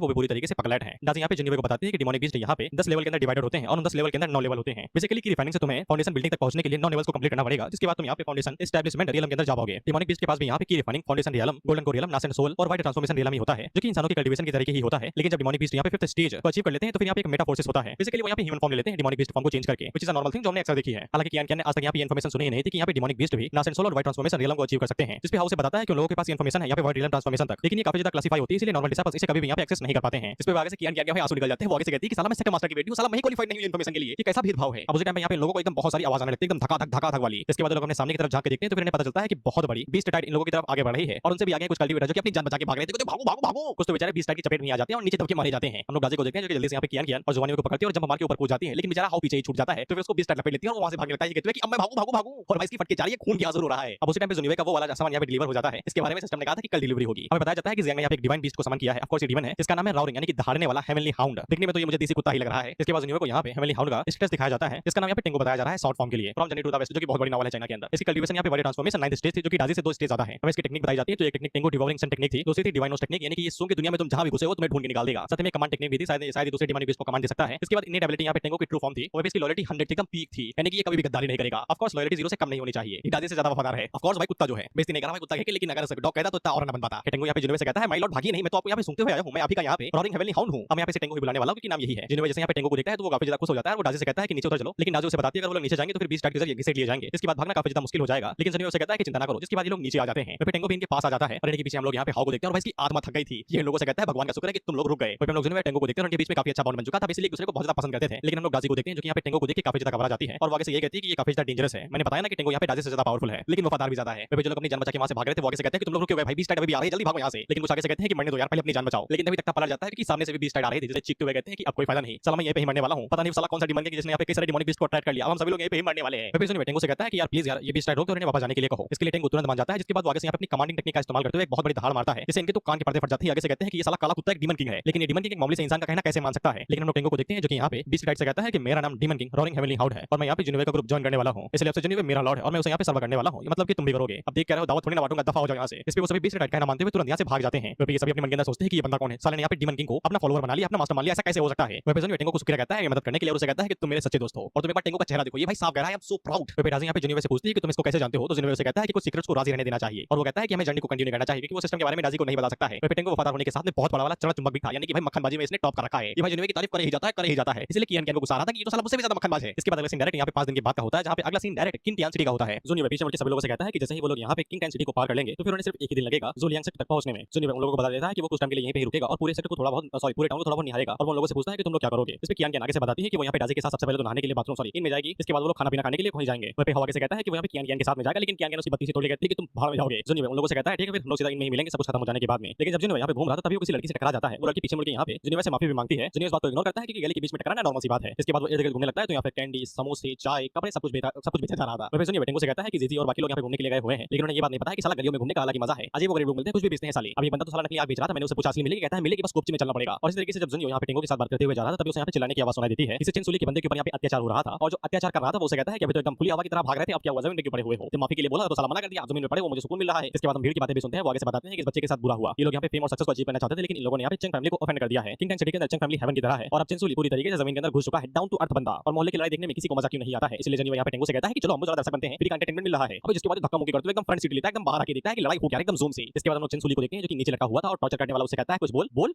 वो भी पूरी तरीके से पगलैट है। डाजी यहाँ पे जुनवे को बताती है कि डिमोनिक बीस्ट यहाँ पे 10 लेवल के अंदर डिवाइडेड होते हैं और उन 10 लेवल के अंदर 9 लेवल होते हैं। बेसिकली की रिफाइनिंग से तुम्हें फाउंडेशन बिल्डिंग तक पहुंचने के लिए 9 लेवल्स को कंप्लीट करना पड़ेगा, जिसके बाद तुम यहाँ पे फाउंडेशन एस्टैब्लिशमेंट रियलम के अंदर जाओगे। डिमोनिक बीस्ट के पास भी यहाँ पे की रिफाइनिंग फाउंडेशन रियलम, गोल्डन को रियलम, नासेंट सोल और वाइट ट्रांसफॉर्मेशन रियलम ही होता है जो कि इंसानों की कल्टीवेशन के तरीके ही होता है। लेकिन जब डिमोनिक बीस्ट यहाँ पे 5th स्टेज को अचीव कर लेते हैं तो फिर यहाँ पे एक मेटाफोर्सिस होता है। बेसिकली वो यहाँ पे ह्यूमन फॉर्म ले लेते हैं डिमोनिक बीस्ट फॉर्म को चेंज करके, which is a normal thing जो हमने अक्सर देखी है। हालांकि कियान ने आज तक यहाँ पे इन्फॉर्मेशन सुनी ही नहीं थी कि यहाँ पे डिमोनिक बीस्ट भी नासेंट सोल और वाइट ट्रांसफॉर्मेशन रियलम को अचीव कर सकते हैं, जिस पे हाउ से बताता है कि उन लोगों के पास इन्फॉर्मेशन है यहाँ पे वाइट रियलम ट्रांसफॉर्मेशन तक, लेकिन ये काफी ज्यादा क्लासिफाई होती है इसलिए नॉर्मल डिसाइपल्स इसे कभी भी यहाँ पे एक्सेस नहीं कर पाते हैं। इस पे आगे से कियान आंसू निकल जाते हैं। वो आगे से कहती है कि साला मैं सेक्टर मास्टर की बेटी हूं, साला मैं क्वालिफाइड नहीं हूं इन्फॉर्मेशन के लिए, ये कैसा भेदभाव है। अब उसी टाइम पे यहाँ पे लोगों को एकदम बहुत सारी आवाज आने लगती है, एकदम धका धक वाली। इसके बाद लोग अपने सामने की तरफ झांक के देखते हैं तो फिर इन्हें पता चलता है कि बहुत बड़ी बीस्ट टाइड इन लोगों की तरफ आगे बढ़ रही है और उनसे भी आगे कुछ कल्टीवेटर जो कि अपनी जान बचा के भाग रहे थे, भागो भागो भागो। कुछ तो बेचारे बीस्ट टाइड की चपेट में आ जाते हैं और नीचे दबके मारे जाते हैं। हम लोग डाजी को देखते हैं जो कि जल्दी से यहाँ पे कियान और जुबानी को पकड़ती है और जंप मार के ऊपर कूद जाती है, लेकिन बेचारा हाउ पीछे ही छूट जाता है तो फिर उसको बीस्ट टाइड लपेट लेती है और वहां से भागने लगता है, कहते हैं कि अब मैं भागू भागू भागू और भाई इसकी फटके जा रही है, खून की आंसू हो रहा है। अब उसी टाइम पे जुनवे का वो वाला सामान यहाँ पे डिलीवर हो जाता है। इसके बारे में सिस्टम ने कहा था कि कल डिलीवरी होगी। हमें बताया जाता सकता है कि जियांग ने यहाँ पे एक डिवाइन बीस्ट को समन किया है। ऑफ कोर्स ये डिवाइन है जिसका नाम है राउरिंग यानी कि दहाड़ने वाला हेवनली हाउंड। देखने में तो ये मुझे देसी कुत्ता ही लग रहा है। इसके बाद जुनियो को यहाँ पे हेवनली हाउंड का स्टेटस दिखाया जाता है जिसका नाम यहाँ पे टेंगो बताया जा रहा है शॉर्ट फॉर्म के लिए from journey to the west, जो कि बहुत बड़ी नॉवल है चाइना के अंदर। इसकी कल्टीवेशन यहाँ पे बड़ी ट्रांसफॉर्मेशन 9th स्टेज थी जो कि डाजी से 2 स्टेज ज्यादा है। हमें इसकी टेक्निक बताई जाती है। तो एक टेक्निक टेंगो डिवोरिंग सन टेक्निक थी, दूसरी थी डिवाइनोस टेक्निक यानी कि इस सूंघ की दुनिया में तुम जहां भी घुसे हो तुम्हें ढूंढ के निकाल देगा। साथ में कमांड टेक्निक भी थी, शायद दूसरे डिवाइन बीस्ट को कमांड दे सकता है। इसके बाद इननेट एबिलिटी यहाँ पे टेंगो की ट्रू फॉर्म थी, वो भी इसकी लॉयल्टी 100 एकदम पीक थी, यानी कि ये कभी भी गद्दारी नहीं करेगा। ऑफ कोर्स लॉयल्टी 0 से कम नहीं होनी चाहिए, ये डाजी से ज्यादा वफादार है। ऑफ कोर्स भाई कुत्ता जो है बेइज्जती नहीं कर रहा, भाई कुत्ता है लेकिन अगर डॉग कहता तो इतना और ना बन पाता। टेंगो यहाँ पे जुनियो से कहता है माय लॉर्ड भागिए नहीं, मैं तो आपको यहाँ पे सुनते हुए आया हूँ, मैं अभी का यहाँ पे रॉरिंग हेवनली हाउंड हूँ। हम यहाँ पे टेंगो ही बुलाने वाला हूँ क्योंकि नाम यही है। जुनियो जैसे यहाँ पे टेंगो को देखता है तो वो काफी ज्यादा खुश हो जाता है। वो डाजी से कहता है कि नीचे उतर चलो, लेकिन डाजी उसे बताती है अगर वो लोग नीचे जाएंगे तो फिर बीस्ट के जरिए घिसेट लिए जाएंगे। इसके बाद भागना काफी ज्यादा मुश्किल हो जाएगा, लेकिन जुनियो उसे कहता है कि चिंता ना करो। जिसके बाद ये लोग नीचे आ जाते हैं। फिर टेंगो भी इनके पास आ जाता है और इनके पीछे हम लोग यहाँ पे हाउ को देखते हैं और भाई इसकी आत्मा थक गई थी। ये लोगों से कहता है भगवान का शुक्र है कि तुम लोग रुक गए। फिर हम लोग जुनियो टेंगो को देखते हैं और इनके बीच में काफी अच्छा बॉन्ड बन चुका था, इसलिए एक दूसरे को बहुत ज्यादा पसंद करते थे। लेकिन हम लोग डाजी को देखते हैं जो कि यहाँ पे टेंगो को देख के काफी ज्यादा घबरा जाती है और वो आगे से ये कहती है कि ये काफी ज्यादा डेंजरस है। मैंने बताया ना कि टेंगो यहाँ पे डाजी से ज्यादा पावरफुल है लेकिन वफादार भी ज्यादा है। फिर जो लोग अपनी जान बचा के वहां से भाग रहे थे वो आगे से कहते हैं कि तुम लोग रुके हुए भाई बीस्ट अभी आ रही है, जल्दी भागो यहाँ से। लेकिन कुछ आगे से कहते हैं कि मरने दो यार, पहले अपनी जान बचाओ। लेकिन तभी तक पलट जाता है कि सामने से भी बीस्ट आ रही थी, जिसे चीखते हुए कहते हैं कि अब कोई फायदा नहीं, चलो मैं यहीं पे ही मरने वाला हूं। पता नहीं साला कौन सा डिमन है जिसने यहाँ पे कई सारे डिमोनिक बीस्ट को अट्रैक्ट कर लिया। अब हम सभी लोग यहीं पे ही मरने वाले हैं। फिर सुनिए टेंगो से कहता है कि यार प्लीज यार ये बीस्ट रोक दो और इन्हें वापस जाने के लिए कहो। इसके लिए टेंगो तुरंत मान जाता है, जिसके बाद वो आगे से यहाँ पे अपनी कमांडिंग टेक्निक का इस्तेमाल करते हुए एक बहुत बड़ी दहाड़ मारता है जिससे इनके तो कान के पर्दे फट जाते हैं। आगे से कहते हैं कि ये साला काला कुत्ता एक डीमन किंग है, लेकिन ये डीमन किंग एक मामूली से इंसान का कहना कैसे मान सकता है। लेकिन हम लोग टेंगो को देखते हैं जो कि यहाँ पे बीस्ट राइट से कहता है कि मेरा नाम डीमन किंग रॉरिंग हेवनली हाउंड है और मैं यहाँ पे जुनियो का ग्रुप ज्वाइन करने वाला हूँ, इसलिए आपसे जुनियो मेरा लॉर्ड है और मैं उसे यहाँ पे सर्व करने वाला हूँ। ये मतलब कि तुम भी करोगे। अब देख कह रहे हो दावत थोड़ी ना बांटूंगा, दफा हो जाओ यहाँ से। इस पे वो सभी बीस्ट राइट कहना मानते हुए तुरंत यहाँ से भाग जाते हैं। वे ये सभी अपने मन के अंदर सोचते हैं कि ये बंदा कौन है, साले ने यहाँ पे डीमन किंग को अपना फॉलोअर बना लिया, अपना मास्टर मान लिया, ऐसा कैसे हो सकता है। वे जुनियो टेंगो को शुक्रिया कहता है ये मदद करने के लिए और उसे कहता है कि तुम मेरे सच्चे दोस्त हो और तुम एक बार टेंगो का चेहरा देखो, ये भाई साफ कह रहा है आई एम सो प्राउड। वे डाजी यहाँ पे जुनियो से पूछती है कि तुम इसको कैसे जानते हो, तो जुनियो से कहता है कि कुछ सीक्रेट्स को राजी रहने देना चाहिए और वो कहता है कि हमें जर्नी को कंटिन्यू करना चाहिए क्योंकि वो सिस्टम के बारे में डाजी को नहीं बता सकता है। वे टेंगो वफादार होने के साथ में बहुत बड़ा वाला चढ़ा चुंबक भी था, यानी कि भाई मक्खनबाजी में इसने टॉप कर रखा है। ये भाई जुनियो की तारीफ कर ही जाता है। इसलिए कियान को गुस्सा आ रहा था कि ये तो साला मुझसे भी ज्यादा मक्खनबाज है। इसके बाद अगला सीन डायरेक्ट यहाँ पे 5 दिन के बाद का होता है जहाँ पे अगला scene direct King Tian City का होता है। जुनियो पीछे मुड़ के सभी लोगों से कहता है कि जैसे ही वो लोग यहाँ पे किंग टियान सिटी को पार कर लेंगे तो फिर उन्हें सिर्फ एक ही दिन लगेगा जुलियांग सेक्टर तक पहुंचने में। जुनियो उन लोगों को बता देता है कि वो कुछ टाइम के लिए यहीं पे ही रुकेगा और पूरे सेक्टर को थोड़ा बहुत पूरे टाउन को थोड़ा बहुत निहारेगा और वो लोगों से पूछता है कि तुम लोग क्या करोगे। इस पे कियान आगे से बताती है कि वो यहाँ पे डाजी के साथ सबसे पहले तो नहाने के लिए बाथरूम इन में जाएगी। इसके बाद वो लोग खाना पीना खाने के लिए वहीं जाएंगे। वहाँ पे हवा से कहता है कि वो यहाँ पे कियान के साथ में जाएगा, लेकिन कियान उसकी बत्ती से तोड़ कहती है कि तुम भाड़ में जाओगे। जुनियो उन लोगों से कहता है ठीक है फिर हम लोग सीधा इनमें ही मिलेंगे सब कुछ खत्म हो जाने के बाद में। लेकिन जब जुनियो यहाँ पे घूम रहा था तभी वो किसी लड़की से टकरा जाता है। वो लड़की पीछे मुड़ के यहाँ पे जुनियो से माफी भी मांगती है। जुनियो इस बात को इग्नोर करता है कि गली के बीच में टकराना नॉर्मल सी बात है। इसके बाद वो इधर घूमने लगता है तो यहाँ पे कैंडी, समोसे, चाय, कपड़े सब कुछ बेचा जा रहा था। वह जुनियो टेंगो से कहता है कि जीजी और बाकी लोग यहाँ पे घूमने के लिए गए हुए हैं, लेकिन उन्हें ये बात नहीं पता है कि साला गलियों में घूमने का अलग ही मजा है। अजीब गरीब लोग मिलते हैं, कुछ भी बेचते हैं साले। अभी बंदा तो साला नकली आग बेच रहा था, मैंने उसे पूछा असली मिलेगी, कहता है मिलेगी बस कोपची में चलना पड़ेगा। और इस तरीके से जब जुनियो यहाँ पे टेंगो के साथ बात करते हुए जा रहा था तभी उसे यहाँ पे चिल्लाने की आवाज सुनाई देती है। इसे चेनसुली के बंदे के ऊपर यहाँ पे अत्याचार हो रहा था और जो अत्याचार कर रहा था वो उसे कहता है कि अभी तो एकदम खुली हवा की तरह भाग रहे थे, अब क्या हुआ जमीन के पड़े हुए हो। तो माफी के लिए बोला तो साला मना कर दिया, जमीन में पड़े वो मुझे सुकून मिल रहा है। इसके बाद हम भीड़ की बातें भी सुनते हैं। वो आगे से बताते हैं कि इस बच्चे के साथ बुरा हुआ। ये लोग यहाँ पे फेम और सक्सेस को अचीव करना चाहते थे, लेकिन इन लोगों ने यहाँ पे चेंग फैमिली को ऑफेंड कर दिया है। किंग टाइम सिटी के अंदर चेंग फैमिली हेवन की तरह है और अब चेनसुली पूरी तरीके से जमीन के अंदर घुस चुका है, डाउन टू अर्थ बंदा। और मोहल्ले की लड़ाई देखने में किसी को मजा क्यों नहीं आता है। इसलिए जुनियो यहाँ पे टेंगो से कहता है कि चलो हम जरा दर्शक बनते हैं, फ्री एंटरटेनमेंट मिल रहा है। अब जिसके बाद धक्का मुक्की करते हुए एकदम फ्रंट सीट लेता है, एकदम बाहर आके देखता है कि लड़ाई हो गया एकदम जूम से। इसके बाद हम लोग चेनसुली को देखते हैं जो कि नीचे लटका हुआ था और टॉर्चर करने वाला उसे कहता है कुछ बोल बोल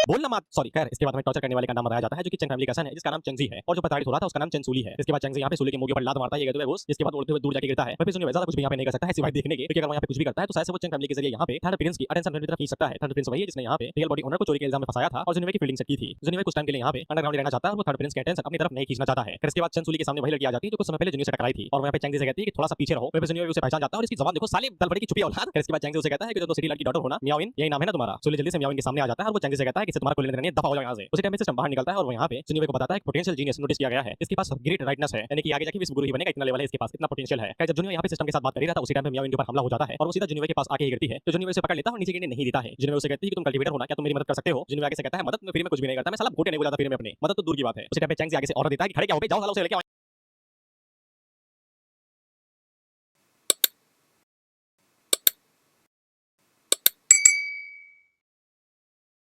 बोलना मत, सॉरी खैर। इसके बाद हमें टॉर्चर करने वाले का नाम बताया जाता है जो कि चेंग फैमिली का सन है जिसका नाम चेंगजी है और जो प्रताड़ित हो रहा था उसका नाम चेनसुली है। इसके बाद चेंगजी यहाँ पे सुली के मुंह के ऊपर लात मारता है, ये कहते हुए इसके बाद उड़ते हुए दूर जाके गिरता है। फिर जुनियो ज्यादा कुछ भी यहाँ पे नहीं कर सकता है सिवाय देखने के, क्योंकि अगर वो यहाँ पे कुछ भी करता है तो शायद से वो चेंग फैमिली के जरिए यहाँ पे थर्ड प्रिंस की अटेंशन की तरफ खींच सकता है। थर्ड प्रिंस वही है जिसने यहाँ पे रियल बॉडी ओनर को चोरी के इल्जाम में फंसाया था और जुनियो की फील्डिंग सेट की थी। जुनियो कुछ टाइम के लिए यहाँ पे अंडरग्राउंड रहना चाहता है और वो थर्ड प्रिंस की अटेंशन अपनी तरफ नहीं खींचना चाहता है। फिर इसके बाद चेनसुली के सामने वही लड़की आ जाती है जो कुछ समय पहले जुनियो से टकराई थी और वहाँ पे चेंगजी से कहती है कि थोड़ा सा पीछे रहो। फिर जुनियो उसे पहचान जाता है और इसकी जबान देखो साले दलबड़ी की छुपी औलाद। फिर इसके बाद चेंगजी उसे कहता है कि जो सिटी लड़की डॉटर होना मियाओइन यही नाम है ना तुम्हारा। सुली जल्दी से मियाओइन के सामने आ जाता है और वो चेंगजी से कहता है कि तुम्हारा कोई लेना नहीं, दफा हो जाओ यहाँ से। उसी टाइम से बाहर निकलता है और वो यहाँ पे जुनियो को बताता है कि पोटेंशियल जीनियस नोटिस किया गया है, इसके पास ग्रेट राइटनेस है, यानी कि आगे जाके विश्व गुरु ही बनेगा, इतना लेवल है इसके पास, इतना पोटेंशियल है। जब जुनियो यहाँ पे सिस्टम के साथ बात कर रहा था उसी टाइम पे मियाओ इनके ऊपर हमला हो जाता है और वो सीधा जुनियो के पास आके ही गिरती है। तो जुनियो उसे पकड़ लेता है और नीचे गिरने नहीं देता है। जुनियो उसे कहती है कि तुम कल्टीवेटर हो ना, क्या तुम मेरी मदद कर सकते हो। जुनियो आगे से कहता है मदद में, फिर मैं कुछ भी नहीं करता, मैं साला घोटे नहीं बुलाता फिर मैं अपने, मदद तो दूर की बात है। उसी टाइम पे चेंगजी आगे से ऑर्डर देता है कि खड़े क्या हो गए, जाओ साला उसे लेके आओ।